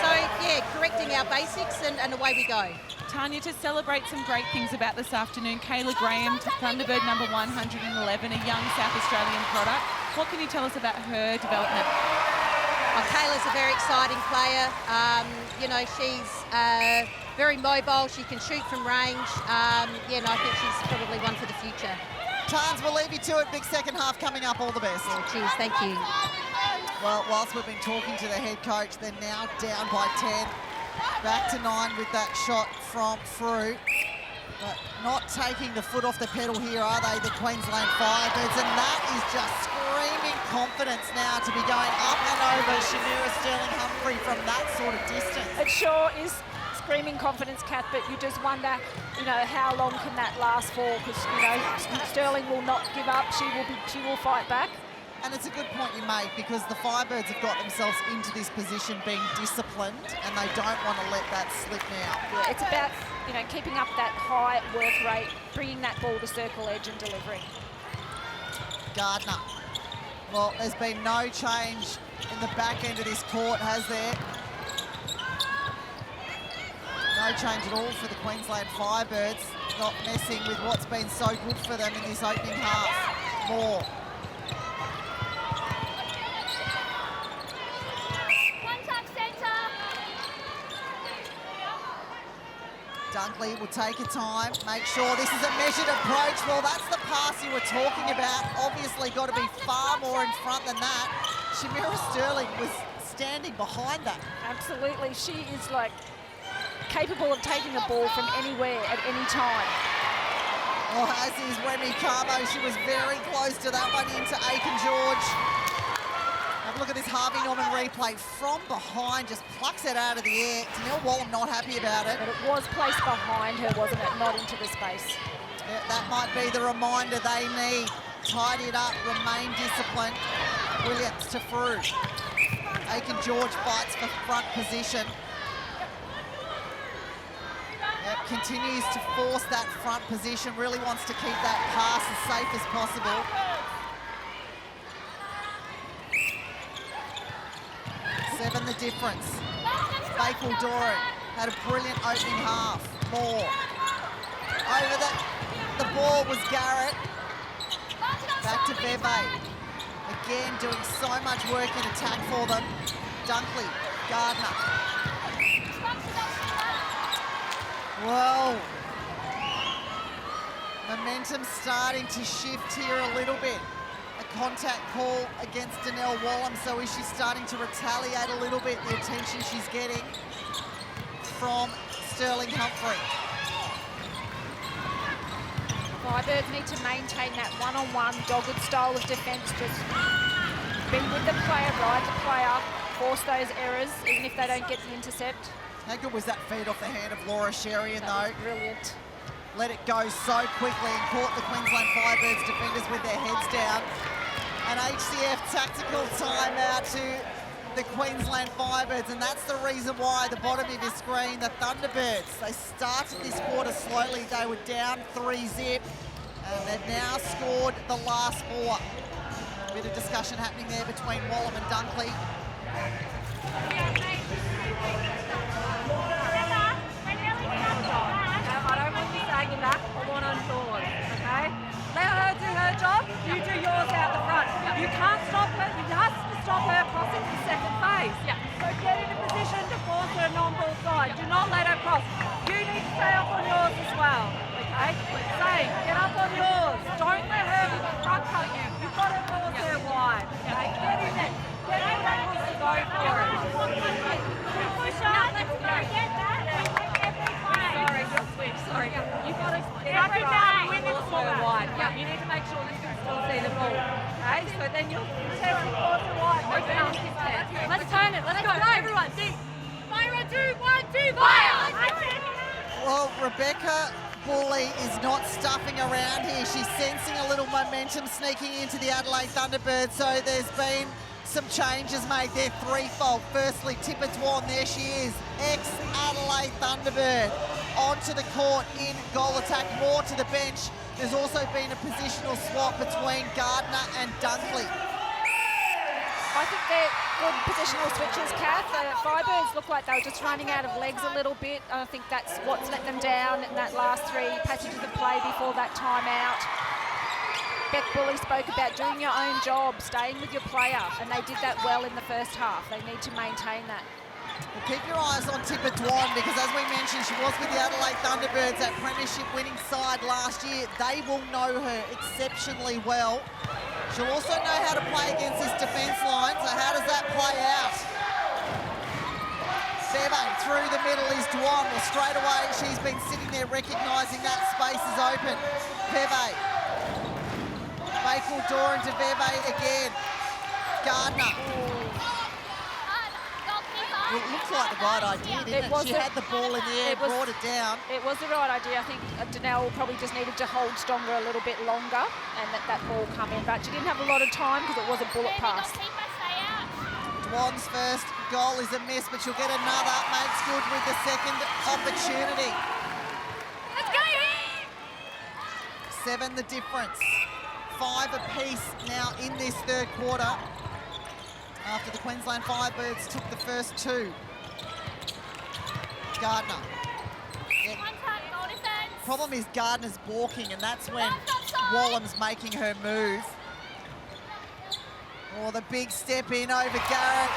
So, yeah, correcting our basics and away we go. Tanya, to celebrate some great things about this afternoon, Kayla Graham, Thunderbird number 111, a young South Australian product. What can you tell us about her development? Oh, Kayla's a very exciting player. You know, she's very mobile. She can shoot from range. Yeah, no, I think she's probably one for the future. Tans, we'll leave you to it. Big second half coming up. All the best. Yeah, cheers. Thank you. Well, whilst we've been talking to the head coach, they're now down by 10. Back to 9 with that shot from Frew. But not taking the foot off the pedal here, are they, the Queensland Firebirds? And that is just screaming confidence now to be going up and over Shamira Sterling-Humphrey from that sort of distance. It sure is screaming confidence, Kath, but you just wonder, you know, how long can that last for? Because, you know, Sterling will not give up. She will fight back. And it's a good point you make, because the Firebirds have got themselves into this position being disciplined, and they don't want to let that slip now. Yeah, it's about, you know, keeping up that high work rate, bringing that ball to circle edge and delivering. Gardner. Well, there's been no change in the back end of this court, has there? No change at all for the Queensland Firebirds, not messing with what's been so good for them in this opening half. More. Dunkley will take her time, make sure this is a measured approach. Well, that's the pass you were talking about. Obviously got to be far more in front than that. Shamira Sterling was standing behind that. Absolutely. She is, like, capable of taking a ball from anywhere at any time. Well, as is Remy Carmo. She was very close to that one into Aiken George. Have a look at this Harvey Norman replay. From behind, just plucks it out of the air. Danielle Wallam not happy about it. But it was placed behind her, wasn't it? Not into the space. Yeah, that might be the reminder they need. Tidy it up, remain disciplined. Williams to Frew. Aiken George fights for front position. Yep, continues to force that front position, really wants to keep that pass as safe as possible. Seven the difference. Bakal Doran had a brilliant opening half. More. Over the ball was Garrett. Back to Bebe. Again, doing so much work in attack for them. Dunkley, Gardner. Whoa. Momentum starting to shift here a little bit. A contact call against Danielle Wallam, so is she starting to retaliate a little bit, the attention she's getting from Sterling Humphrey. Firebirds need to maintain that one-on-one dogged style of defence. Just be with the player, ride the player, force those errors, even if they don't get the intercept. How good was that feed off the hand of Laura Sherian, though? Brilliant. Let it go so quickly and caught the Queensland Firebirds defenders with their heads down. An HCF tactical timeout to the Queensland Firebirds, and that's the reason why, the bottom of your screen, the Thunderbirds, they started this quarter slowly. They were down 3-0, and they've now scored the last 4. Bit of discussion happening there between Wallam and Dunkley. I don't want you sagging back. I want on board, okay? Let her do her job. You do yours out the front. You can't stop her. You have to stop her crossing the second phase. Yeah. So get in a position to force her non-ball side. Do not let her cross. You need to stay up on yours as well, okay? Same. Get up on yours. Don't let her front cut you. You've got to force her wide, okay? Get in there. Get in there. Wants to go for it. Push on. Let's go. Get that. Sorry, just switch. Sorry. You've got to get up front and force her wide. Yeah. You need to make sure that you can still see the ball. Okay? So then you'll test and force her wide. Open up his head. Let's turn it. Let's go. Everyone, deep. Fire on 2, 1, 2, fire! Well, Rebecca Bully is not stuffing around here. She's sensing a little momentum sneaking into the Adelaide Thunderbirds, so there's been some changes made there threefold. Firstly, Tipper Dwan, there she is, ex-Adelaide Thunderbird, onto the court in goal attack, more to the bench. There's also been a positional swap between Gardner and Dunkley. I think they're good positional switches, Kath. The Firebirds look like they were just running out of legs a little bit. I think that's what's let them down in that last 3 passages of play before that timeout. Beck Bully spoke about doing your own job, staying with your player, and they did that well in the first half. They need to maintain that. Well, keep your eyes on Tipper Dwan, because as we mentioned, she was with the Adelaide Thunderbirds, that premiership winning side last year. They will know her exceptionally well. She'll also know how to play against this defence line, so how does that play out? Bebe through the middle is Dwan. Well, straight away, she's been sitting there recognising that space is open. Bebe. Bakal Doran to Bebe again. Gardner. Well, it looks like the right idea, didn't it? She had the ball in the air, brought it down. It was the right idea. I think Danielle probably just needed to hold stronger a little bit longer and let that ball come in. But she didn't have a lot of time because it was a bullet pass. Dwan's first goal is a miss, but she'll get another. Makes good with the second opportunity. Let's go! 7 the difference. 5 apiece now in this third quarter, after the Queensland Firebirds took the first 2. Gardner. Yeah. Problem is Gardner's balking, and that's when Wallam's making her move. Oh, the big step in over Garrett.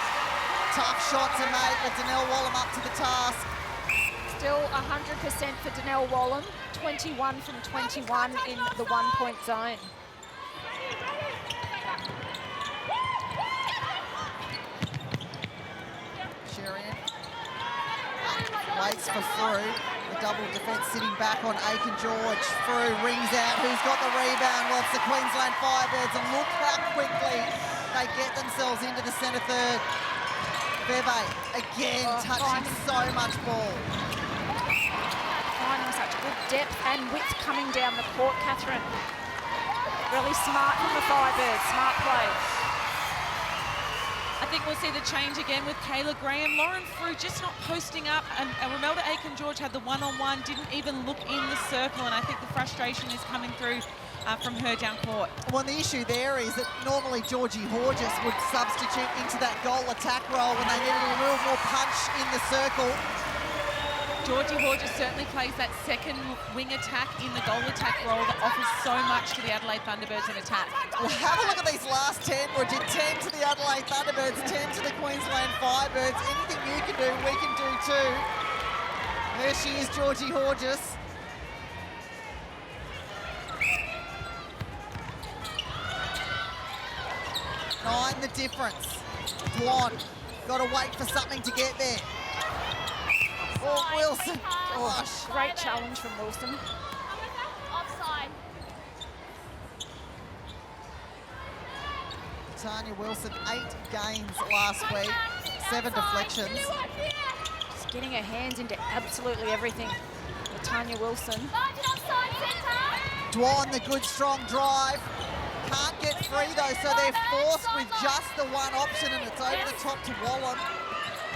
Tough shot to make, but Danielle Wallam up to the task. Still 100% for Danielle Wallam. 21 from 21 in the 1-point zone. waits for Frew. The double defence sitting back on Aiken George. Frew rings out. Who's got the rebound? Well, it's the Queensland Firebirds. And look how quickly they get themselves into the centre third. Bebe again touching so much ball. Finding such good depth and width coming down the court, Catherine. Really smart from the Firebirds. Smart play. I think we'll see the change again with Kayla Graham. Lauren Frew just not posting up, and Romelda Aiken-George had the one-on-one, didn't even look in the circle, and I think the frustration is coming through from her down court. Well, the issue there is that normally Georgie Horges would substitute into that goal attack role when they needed a little more punch in the circle. Georgie Horges certainly plays that second wing attack in the goal attack role that offers so much to the Adelaide Thunderbirds in attack. Well, have a look at these last 10. We did 10 to the Adelaide Thunderbirds, 10 to the Queensland Firebirds. Anything you can do, we can do too. There she is, Georgie Horges. Nine the difference. Dwan, got to wait for something to get there. Oh, Wilson. Gosh. Great challenge from Wilson. Offside. Tanya Wilson, 8 gains last week, 7 deflections. Just getting her hands into absolutely everything. Tanya Wilson. Offside centre. Dwan, the good strong drive. Can't get free though, so they're forced with just the one option, and it's over the top to Wallen.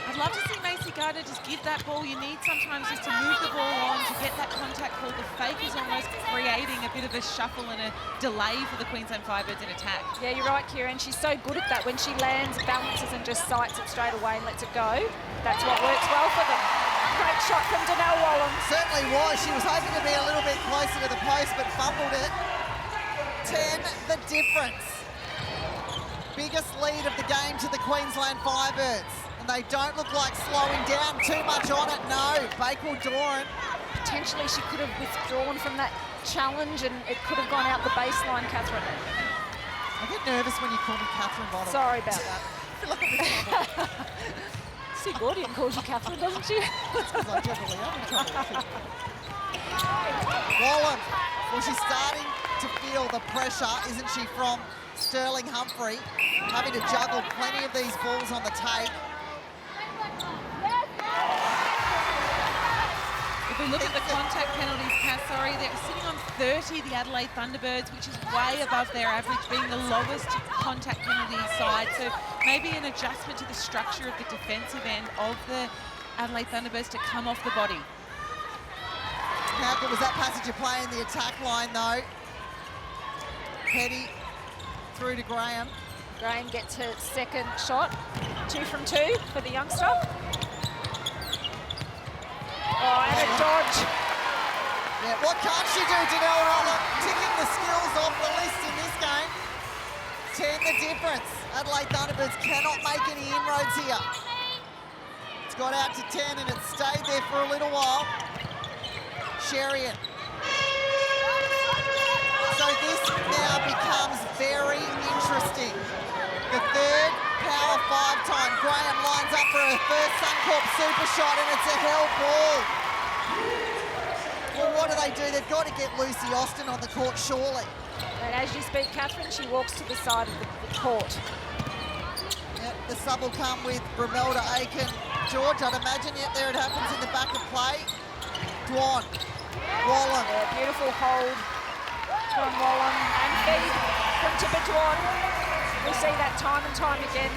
I'd love to see Macy Gardner just give that ball. You need sometimes just to move the ball on to get that contact ball. The fake is almost creating a bit of a shuffle and a delay for the Queensland Firebirds in attack. Yeah, you're right, Kieran. She's so good at that. When she lands, balances and just sights it straight away and lets it go. That's what works well for them. Great shot from Donnell Wallen. Certainly was. She was hoping to be a little bit closer to the post, but fumbled it. 10 the difference. Biggest lead of the game to the Queensland Firebirds. And they don't look like slowing down too much on it, no. Bakewell-Doran. Potentially she could have withdrawn from that challenge and it could have gone out the baseline, Catherine. I get nervous when you call me Catherine Bottom. Sorry about that. I feel like I'm in trouble. Sue Gordian calls you Catherine, doesn't she? That's because I generally am in trouble. Wallen, well, she's starting to feel the pressure, isn't she, from Sterling Humphrey, having to juggle plenty of these balls on the take. If we look at the contact penalties, Cass, they're sitting on 30, the Adelaide Thunderbirds, which is way above their average, being the lowest contact penalty side. So maybe an adjustment to the structure of the defensive end of the Adelaide Thunderbirds to come off the body. How good was that passage of play in the attack line, though? Petty through to Graham. Graham gets her second shot. 2 from 2 for the youngster. Oh, and a dodge. Yeah, what can't she do, Donnell Wallen? Ticking the skills off the list in this game. 10 the difference. Adelaide Thunderbirds cannot make any inroads here. It's got out to 10 and it's stayed there for a little while. Sherian. So this now becomes very interesting. The third Power 5 time. Graham lines up for her first Suncorp super shot and it's a held ball. Well, what do? They've got to get Lucy Austin on the court, surely. And as you speak, Catherine, she walks to the side of the court. Yep, the sub will come with Romelda Aiken-George. I'd imagine, yep, there it happens in the back of play. Dwan. Wallen. Yeah, beautiful hold from Wallen and feed from Tippetwan. We see that time and time again.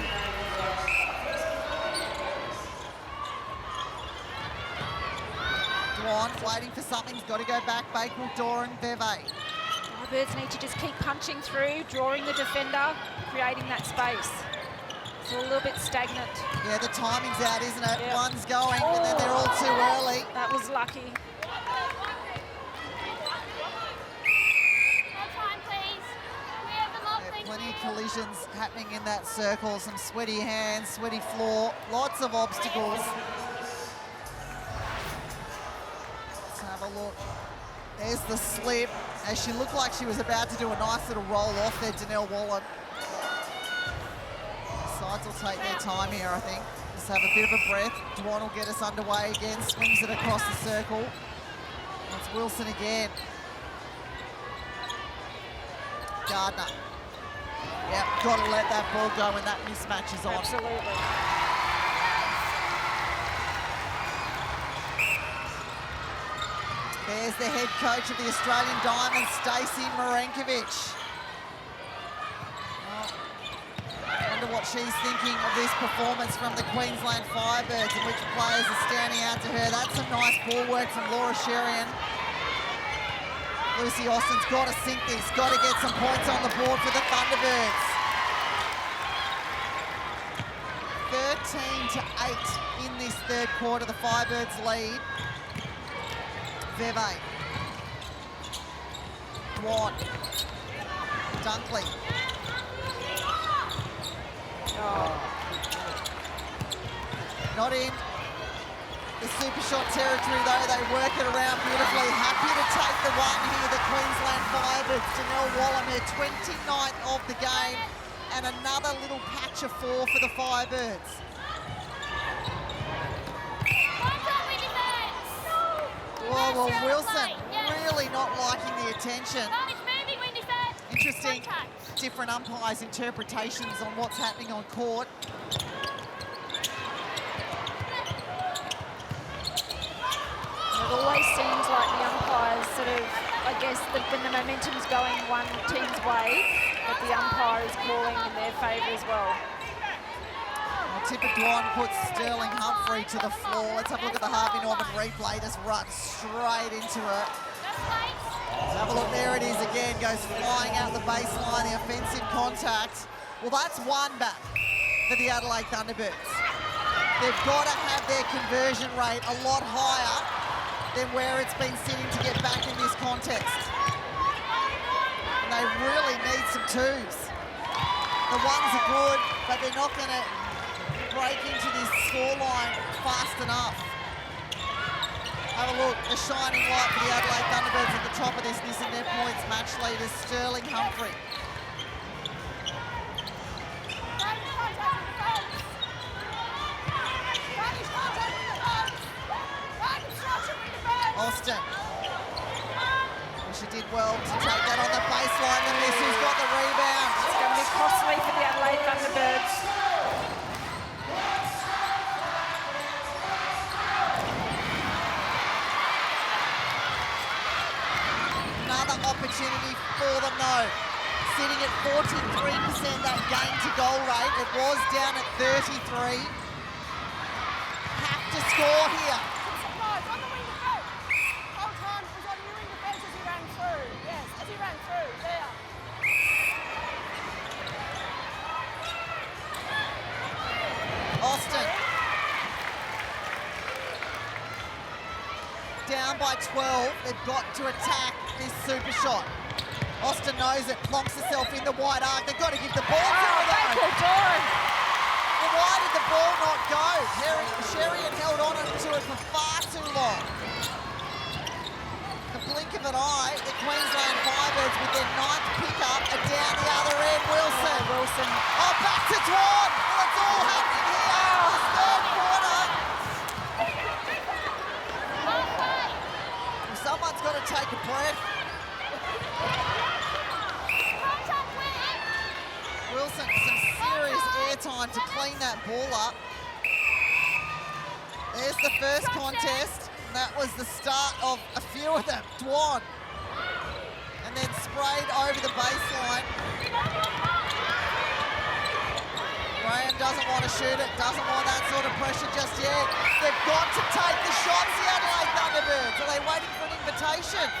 Dwan waiting for something. He's got to go back. Bakewell-Doran, Beve. Firebirds need to just keep punching through, drawing the defender, creating that space. It's a little bit stagnant. Yeah, the timing's out, isn't it? Yep. One's going, and then they're all too early. That was lucky. Plenty of collisions happening in that circle. Some sweaty hands, sweaty floor, lots of obstacles. Let's have a look. There's the slip, as she looked like she was about to do a nice little roll off there, Donnell Wallen. Sides will take their time here, I think. Just have a bit of a breath. Dwan will get us underway again. Swings it across the circle. It's Wilson again. Gardner. Yep, got to let that ball go when that mismatch is on. Absolutely. There's the head coach of the Australian Diamonds, Stacey Marenkovic. I wonder what she's thinking of this performance from the Queensland Firebirds and which players are standing out to her. That's some nice ball work from Laura Sherian. Lucy Austin's got to sink this, got to get some points on the board for the Thunderbirds. 13-8 in this third quarter, the Firebirds lead. Veve. Dwan. Dunkley. Oh. Not in the super shot territory though, they work it around beautifully. Happy to take the one here, the Queensland Firebirds. Janelle Wallam, her 29th of the game, and another little patch of 4 for the Firebirds. Whoa, well, Wilson really not liking the attention. Interesting, different umpires' interpretations on what's happening on court. It always seems like the umpires sort of, I guess, when the momentum's going one team's way, that the umpire is calling in their favour as well. Tipper Dwan puts Sterling Humphrey to the floor. Let's have a look at the Harvey Norman replay. Just runs straight into her. Let's have a look. There it is again. Goes flying out the baseline. The offensive contact. Well, that's one back for the Adelaide Thunderbirds. They've got to have their conversion rate a lot higher than where it's been sitting to get back in this contest. And they really need some twos. The ones are good, but they're not going to break into this scoreline fast enough. Have a look, the shining light for the Adelaide Thunderbirds at the top of this and their points match leaders, Sterling Humphrey. Austin. Well, she did well to take that on the baseline. The miss, who's got the rebound. It's going to be costly for the Adelaide Thunderbirds. Another opportunity for them though. Sitting at 43% that game to goal rate. It was down at 33. Have to score here. Austin. Down by 12. They've got to attack this super shot. Austin knows it, plonks herself in the wide arc. They've got to give the ball to her though. Well, why did the ball not go? Sherian held on to it for far too long. The blink of an eye, the Queensland Firebirds with their 9th pickup are down the other end. Wilson. Oh, back to Dwan. Well, it's all happening here in this third quarter. Someone's got to take a breath. Wilson, some serious airtime to clean that ball up. There's the first contest. And that was the start of a few of them. Dwan. And then sprayed over the baseline. Graham doesn't want to shoot it, doesn't want that sort of pressure just yet. They've got to take the shots, the Adelaide Thunderbirds. Are they waiting for an invitation?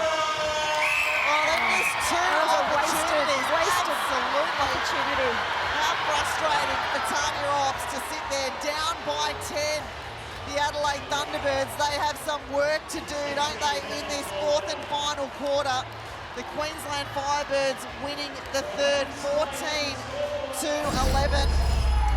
Oh, they missed two opportunities. Absolutely. Opportunity. How frustrating for Tanya Ops to sit there down by 10. The Adelaide Thunderbirds, they have some work to do, don't they, in this fourth and final quarter. The Queensland Firebirds winning the third 14-11.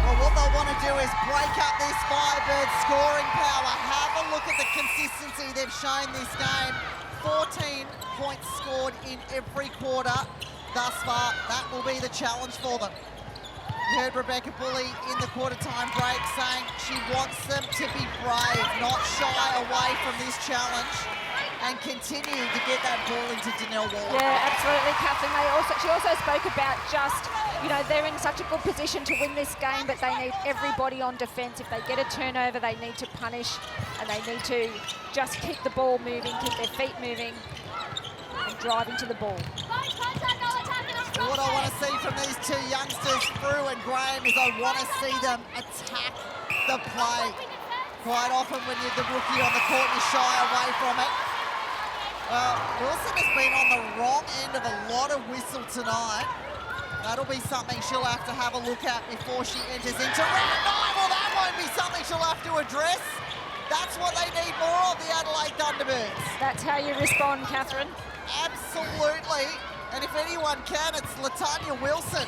Well, what they'll want to do is break up this Firebirds scoring power. Have a look at the consistency they've shown this game. 14 points scored in every quarter. thus far. That will be the challenge for them. You heard Rebecca Bully in the quarter-time break saying she wants them to be brave, not shy away from this challenge, and continue to get that ball into Danelle Waller. Yeah, absolutely, Catherine. She also spoke about just, you know, they're in such a good position to win this game, but they need everybody on defence. If they get a turnover, they need to punish, and they need to just keep the ball moving, keep their feet moving, and driving to the ball. What I want to see from these two youngsters, Frew and Graham, is I want to see them attack the play. Quite often when you're the rookie on the court, you shy away from it. Well, Wilson has been on the wrong end of a lot of whistle tonight. That'll be something she'll have to have a look at before she enters into round 9. Well, that won't be something she'll have to address. That's what they need more of, the Adelaide Thunderbirds. That's how you respond, Catherine. Absolutely. And if anyone can, it's Latanya Wilson.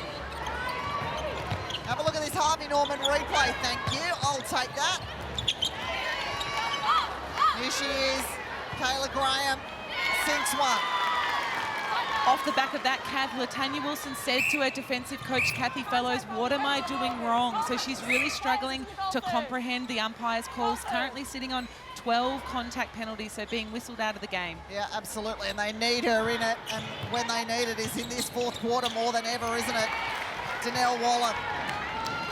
Have a look at this Harvey Norman replay. Thank you. I'll take that. Here she is. Kayla Graham sinks one. Off the back of that, Latanya Wilson said to her defensive coach, Kathy Fellows, what am I doing wrong? So she's really struggling to comprehend the umpire's calls, currently sitting on 12 contact penalties, so being whistled out of the game. Yeah, absolutely, and they need her in it, and when they need it is in this fourth quarter more than ever, isn't it? Danelle Waller.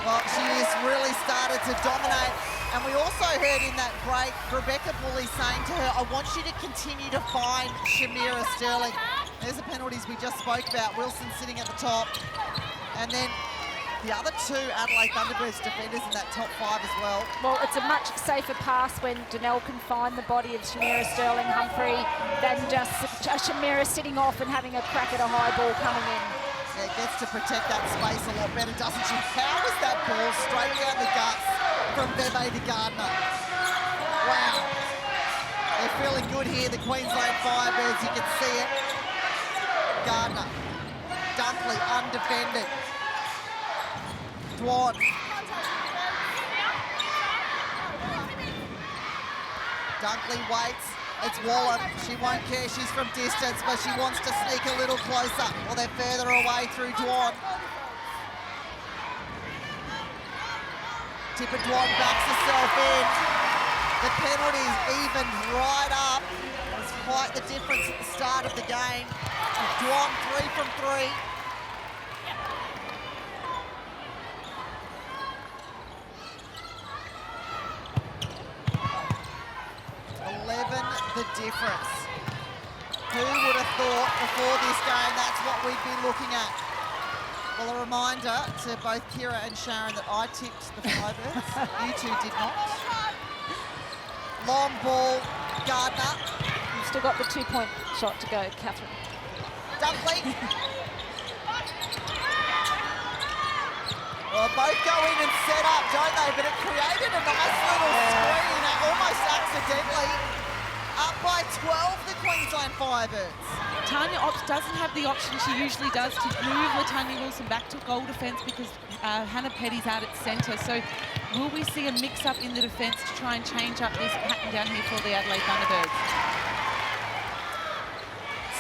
Well, she has really started to dominate. And we also heard in that break, Rebecca Bully saying to her, I want you to continue to find Shamira Sterling. There's the penalties we just spoke about. Wilson sitting at the top. And then the other two Adelaide Thunderbirds defenders in that top 5 as well. Well, it's a much safer pass when Danelle can find the body of Shamira Sterling Humphrey than just Shamira sitting off and having a crack at a high ball coming in. Yeah, gets to protect that space a lot better, doesn't she? Powers that ball straight down the guts from Bebe to Gardner. Wow. They're feeling good here, the Queensland Firebirds, you can see it. Gardner, Dunkley undefended. Dwan. Dunkley waits. It's Waller. She won't care. She's from distance, but she wants to sneak a little closer. Well, they're further away through Dwan. Tipper Dwan backs herself in. The penalties evened right up. It was quite the difference at the start of the game. Dwan 3 from 3. The difference. Who would have thought before this game that's what we'd be looking at? Well, a reminder to both Kira and Sharon that I tipped the Firebirds. You two did not. Long ball, Gardner. You've still got the 2-point shot to go, Catherine. Dunkley. Well, both go in and set up, don't they? But it created a nice little screen, almost accidentally. Up by 12, the Queensland Firebirds. Tanya Ops doesn't have the option she usually does to move Latanya Wilson back to goal defence because Hannah Petty's out at centre. So will we see a mix-up in the defence to try and change up this pattern down here for the Adelaide Thunderbirds?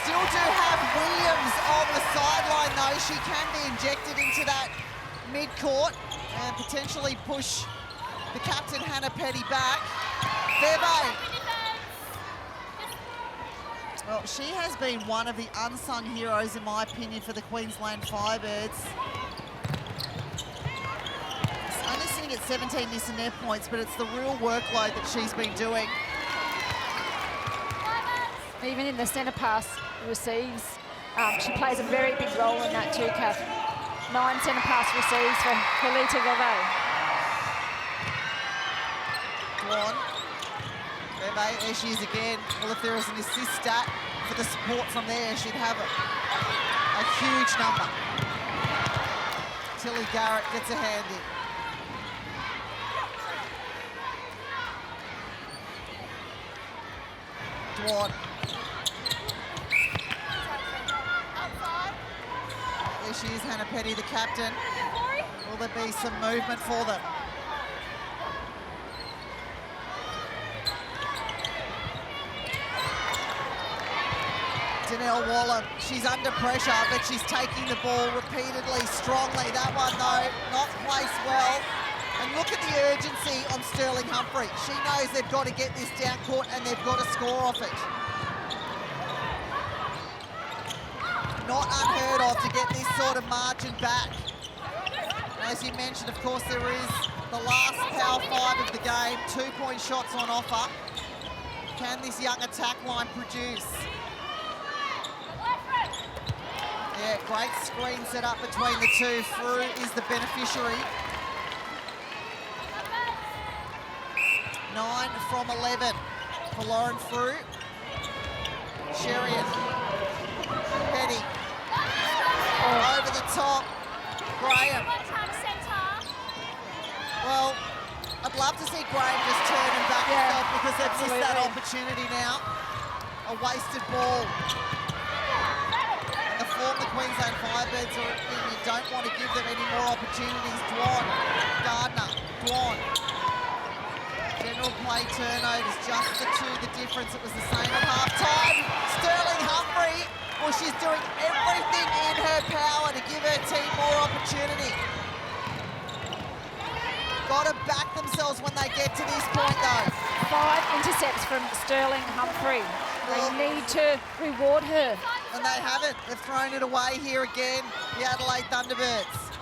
Still do have Williams on the sideline, though. She can be injected into that mid-court and potentially push the captain, Hannah Petty, back. Bebe. Well, she has been one of the unsung heroes, in my opinion, for the Queensland Firebirds. It's only sitting at 17 missing their points, but it's the real workload that she's been doing. Even in the centre pass receives, she plays a very big role in that too, Kath. 9 centre pass receives for Helita Veve. Dwan. Bebe, there she is again. Well, if there was an assist stat for the support from there, she'd have a huge number. Tilly Garrett gets a hand in. Dwan. There she is, Hannah Petty, the captain. Will there be some movement for them? Janelle Wallam. She's under pressure, but she's taking the ball repeatedly, strongly. That one, though, not placed well. And look at the urgency on Sterling Humphrey. She knows they've got to get this down court and they've got to score off it. Not unheard of to get this sort of margin back. As you mentioned, of course, there is the last power 5 of the game. 2-point shots on offer. Can this young attack line produce? Yeah, great screen set up between the two. Frew is the beneficiary. 9 from 11 for Lauren Frew. Sherian. Petty. Over the top. Graham. Well, I'd love to see Graham just turn and back himself because they've missed that opportunity now. A wasted ball. And the form the Queensland Firebirds are in, you don't want to give them any more opportunities. Dwan, Gardner, Dwan. General play turnovers, just the two, the difference. It was the same at half-time. Sterling Humphrey, well, she's doing everything in her power to give her team more opportunity. Got to back themselves when they get to this point, though. 5 intercepts from Sterling Humphrey. They need to reward her. And they haven't. They've thrown it away here again, the Adelaide Thunderbirds.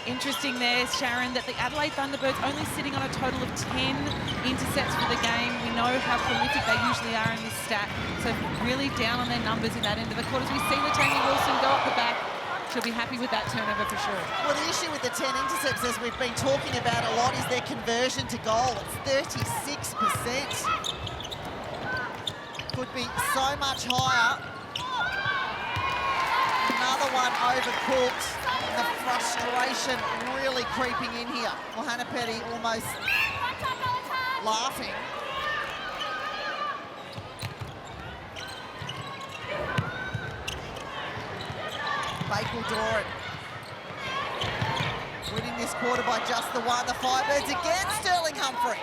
Interesting there, Sharon, that the Adelaide Thunderbirds only sitting on a total of 10 intercepts for the game. We know how prolific they usually are in this stat. So really down on their numbers in that end of the court. As we see Latanya Wilson go up the back, she'll be happy with that turnover for sure. Well, the issue with the 10 intercepts, as we've been talking about a lot, is their conversion to goal. It's 36%. Could be so much higher. Another one overcooked. And the frustration really creeping in here. Well, Hannah Petty almost laughing. Bakal Doran winning this quarter by just the one. The Firebirds again, Sterling Humphrey.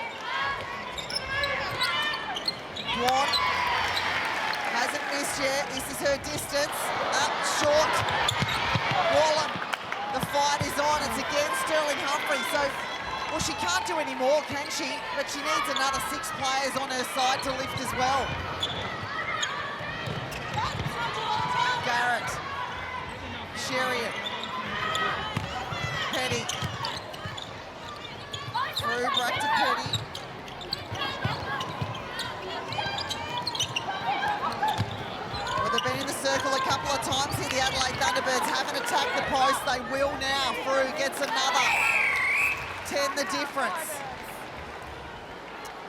Dwan hasn't missed yet. This is her distance. Up short. Wallam. The fight is on. It's again Sterling Humphrey. So, well, she can't do any more, can she? But she needs another 6 players on her side to lift as well. Garrett. Sherian. Petty. Through back to Petty. Well, they've been in the circle a couple of times here. The Adelaide Thunderbirds haven't attacked the post. They will now. Frew gets another. 10 the difference.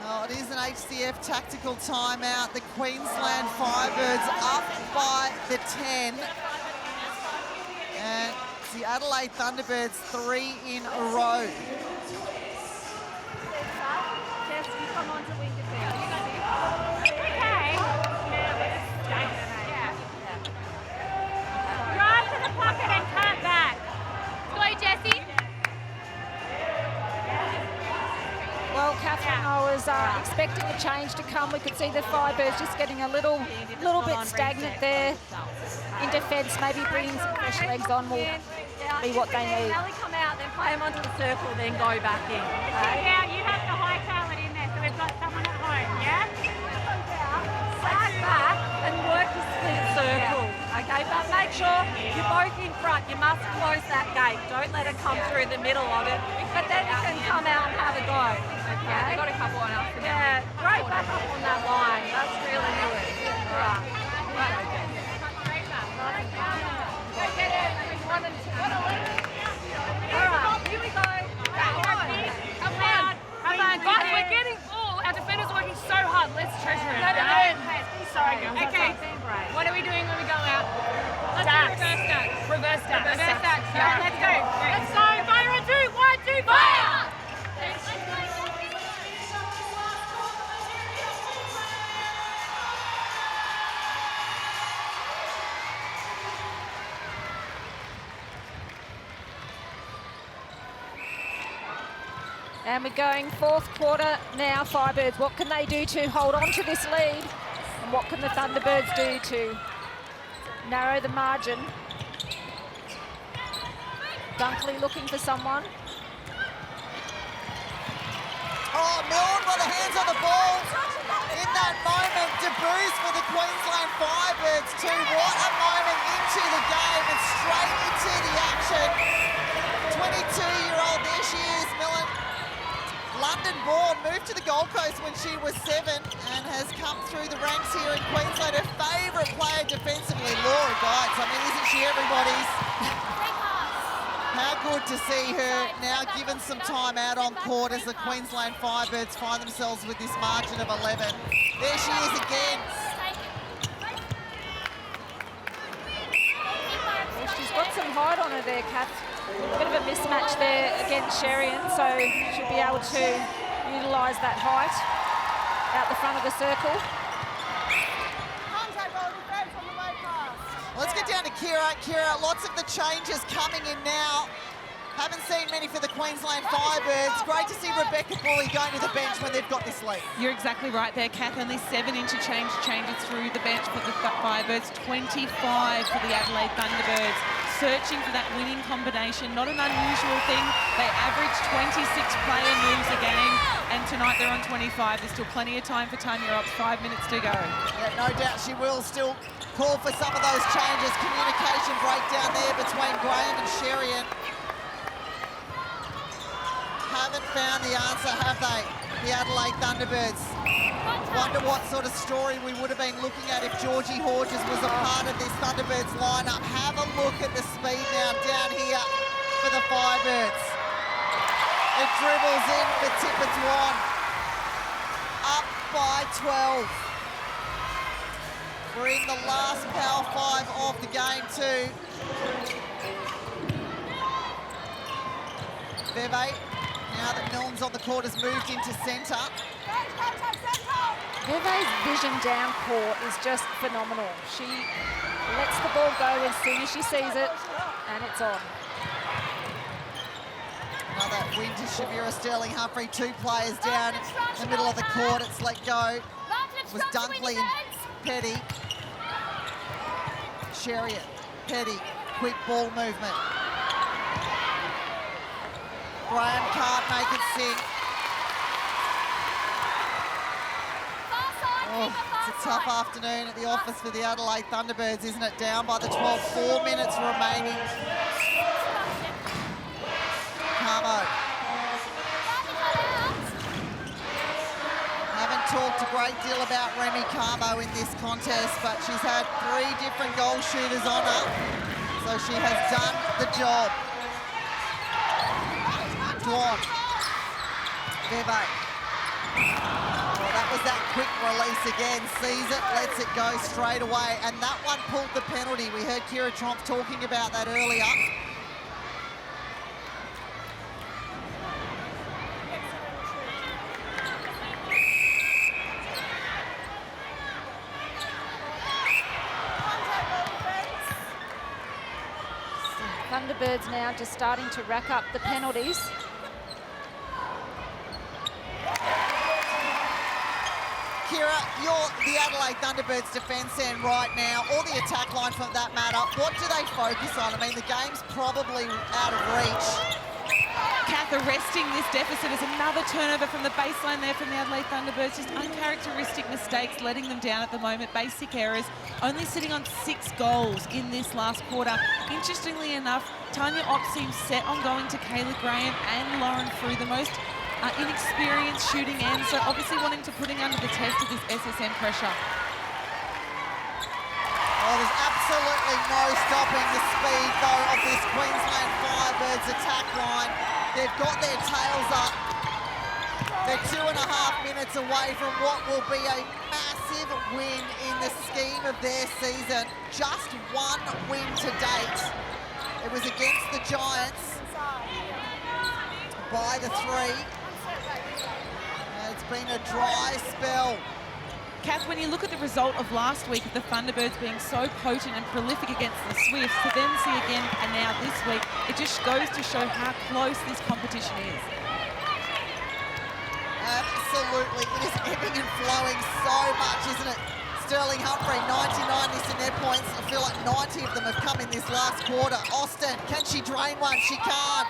Oh, it is an HCF tactical timeout. The Queensland Firebirds up by the 10. And it's the Adelaide Thunderbirds 3 in a row. Jess, you come on to wing defense. Okay. Drive to the pocket and cut back. Go, Jessie. Well, Catherine, I was expecting a change to come. We could see the Firebirds just getting a little bit stagnant there in defence. Maybe bringing some fresh legs on will be what they need. Ellie come out, then play them onto the circle, then go back in. Okay? Yeah, you have to hightail it in there, so we've got someone at home, yeah? Sag back and work the split circle. Okay, but make sure you're both in front. You must close that gate. Don't let it come through the middle of it. But then you can come out and have a go. Okay? They got a couple on us. Yeah, right back up on that line. That's really good. All right. All right, here we go. Come on, guys, we're getting all. Our defenders are working so hard. Let's treasure it. Sorry, girls. Okay, what are we doing when we go out? Let's do reverse stacks. Reverse stacks. Yeah, let's go. Let's go. Fire on 2. 1, 2, fire! And we're going 4th quarter now, Firebirds. What can they do to hold on to this lead? And what can the Thunderbirds do to narrow the margin. Dunkley looking for someone. Oh, Milne with the hands on the ball. In that moment, debut for the Queensland Firebirds too. What a moment into the game and straight into the action. 22-year-old, there she is, Milne. London-born, moved to the Gold Coast when she was 7 and has come through the ranks here in Queensland. Her favourite player defensively, Laura Geitz. I mean, isn't she everybody's? How good to see her now given some time out on court as the Queensland Firebirds find themselves with this margin of 11. There she is again. Well, she's got some height on her there, Kath. Bit of a mismatch there against Sherian, so she'll be able to utilise that height out the front of the circle. Let's get down to Kira. Kira, lots of the changes coming in now. Haven't seen many for the Queensland Firebirds. Great to see Rebecca Bully going to the bench when they've got this lead. You're exactly right there, Kath. Only 7 interchange changes through the bench for the Firebirds, 25 for the Adelaide Thunderbirds. Searching for that winning combination, not an unusual thing. They average 26 player moves a game, and tonight they're on 25. There's still plenty of time for Tanya Ops, 5 minutes to go. Yeah, no doubt she will still call for some of those changes. Communication breakdown there between Graham and Sherian. Haven't found the answer, have they, the Adelaide Thunderbirds? Wonder what sort of story we would have been looking at if Georgie Horges was a part of this Thunderbirds lineup. Have a look at the speed now down here for the Firebirds. It dribbles in for Tippetwan. Up by 12. We're in the last power 5 of the game too. Veve, now that Milne's on the court, has moved into centre. Veve's vision down court is just phenomenal. She lets the ball go as soon as she sees it, and it's on. Another win to Shamira Sterling-Humphrey. 2 players down in the middle of the court. It's let go. It was Dunkley and Petty. Chariot, Petty, quick ball movement. Graham can't make it sing. Oh, it's a tough afternoon at the office for the Adelaide Thunderbirds, isn't it? Down by the 12, 4 minutes remaining. Carmo. Haven't talked a great deal about Remy Carmo in this contest, but she's had 3 different goal shooters on her, so she has done the job. Dwan. Veve. Well, that was that quick release again. Sees it, lets it go straight away, and that one pulled the penalty. We heard Kira Tromp talking about that earlier. Thunderbirds now just starting to rack up the penalties. Kira, you're the Adelaide Thunderbirds defence end right now, or the attack line for that matter. What do they focus on? I mean, the game's probably out of reach. Kath arresting this deficit as another turnover from the baseline there from the Adelaide Thunderbirds. Just uncharacteristic mistakes letting them down at the moment. Basic errors. Only sitting on 6 goals in this last quarter. Interestingly enough, Tanya Ops seems set on going to Kayla Graham and Lauren Frew, the most inexperienced shooting ends, so obviously wanting to putting under the test of this SSM pressure. Oh, there's absolutely no stopping the speed, though, of this Queensland Firebirds attack line. They've got their tails up. They're 2.5 minutes away from what will be a massive win in the scheme of their season. Just 1 win to date. It was against the Giants by the 3. It's been a dry spell. Kath, when you look at the result of last week of the Thunderbirds being so potent and prolific against the Swifts, to then see again and now this week, it just goes to show how close this competition is. Absolutely. It is ebbing and flowing so much, isn't it? Sterling Humphrey, 99 missing their points. I feel like 90 of them have come in this last quarter. Austin, can she drain one? She can't.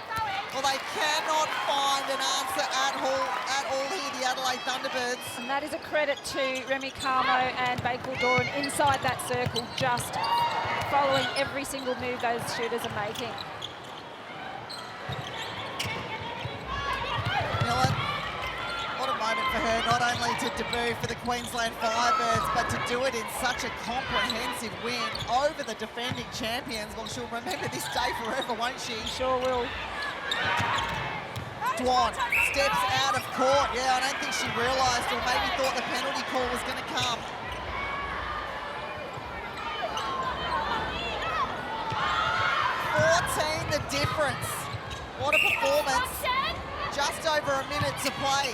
Well, they cannot find an answer at all here, the Adelaide Thunderbirds. And that is a credit to Remy Carmo and Bakewell Doran inside that circle, just following every single move those shooters are making. Millen, what a moment for her, not only to debut for the Queensland Firebirds, but to do it in such a comprehensive win over the defending champions. Well, she'll remember this day forever, won't she? Sure will. Dwan steps out of court. Yeah, I don't think she realised or maybe thought the penalty call was going to come. The difference. What a performance. Just over a minute to play.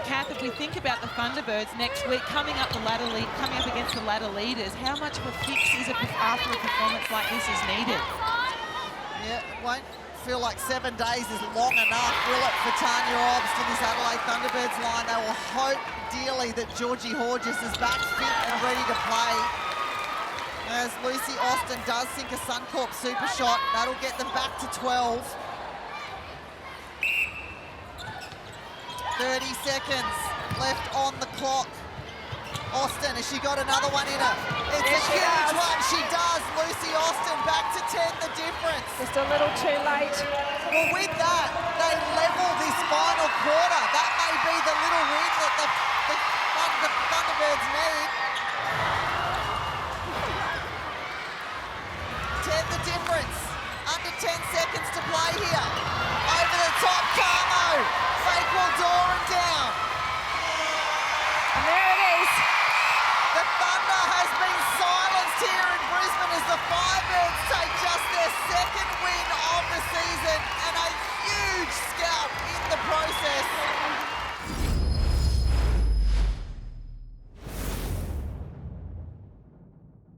Kath, if we think about the Thunderbirds next week coming up against the ladder leaders, how much of a fix after a performance like this is needed? Yeah, it won't feel like 7 days is long enough, will it, for Tanya Obbs to this Adelaide Thunderbirds line. They will hope dearly that Georgie Horgis is back fit and ready to play. As Lucy Austin does sink a Suncorp super shot, that'll get them back to 12. 30 seconds left on the clock. Austin, has she got another one in her? It's a huge one, she does. Lucy Austin back to 10, the difference. Just a little too late. Well, with that, they level this final quarter. That may be the little win that the Thunderbirds need. 10 the difference. Under 10 seconds to play here.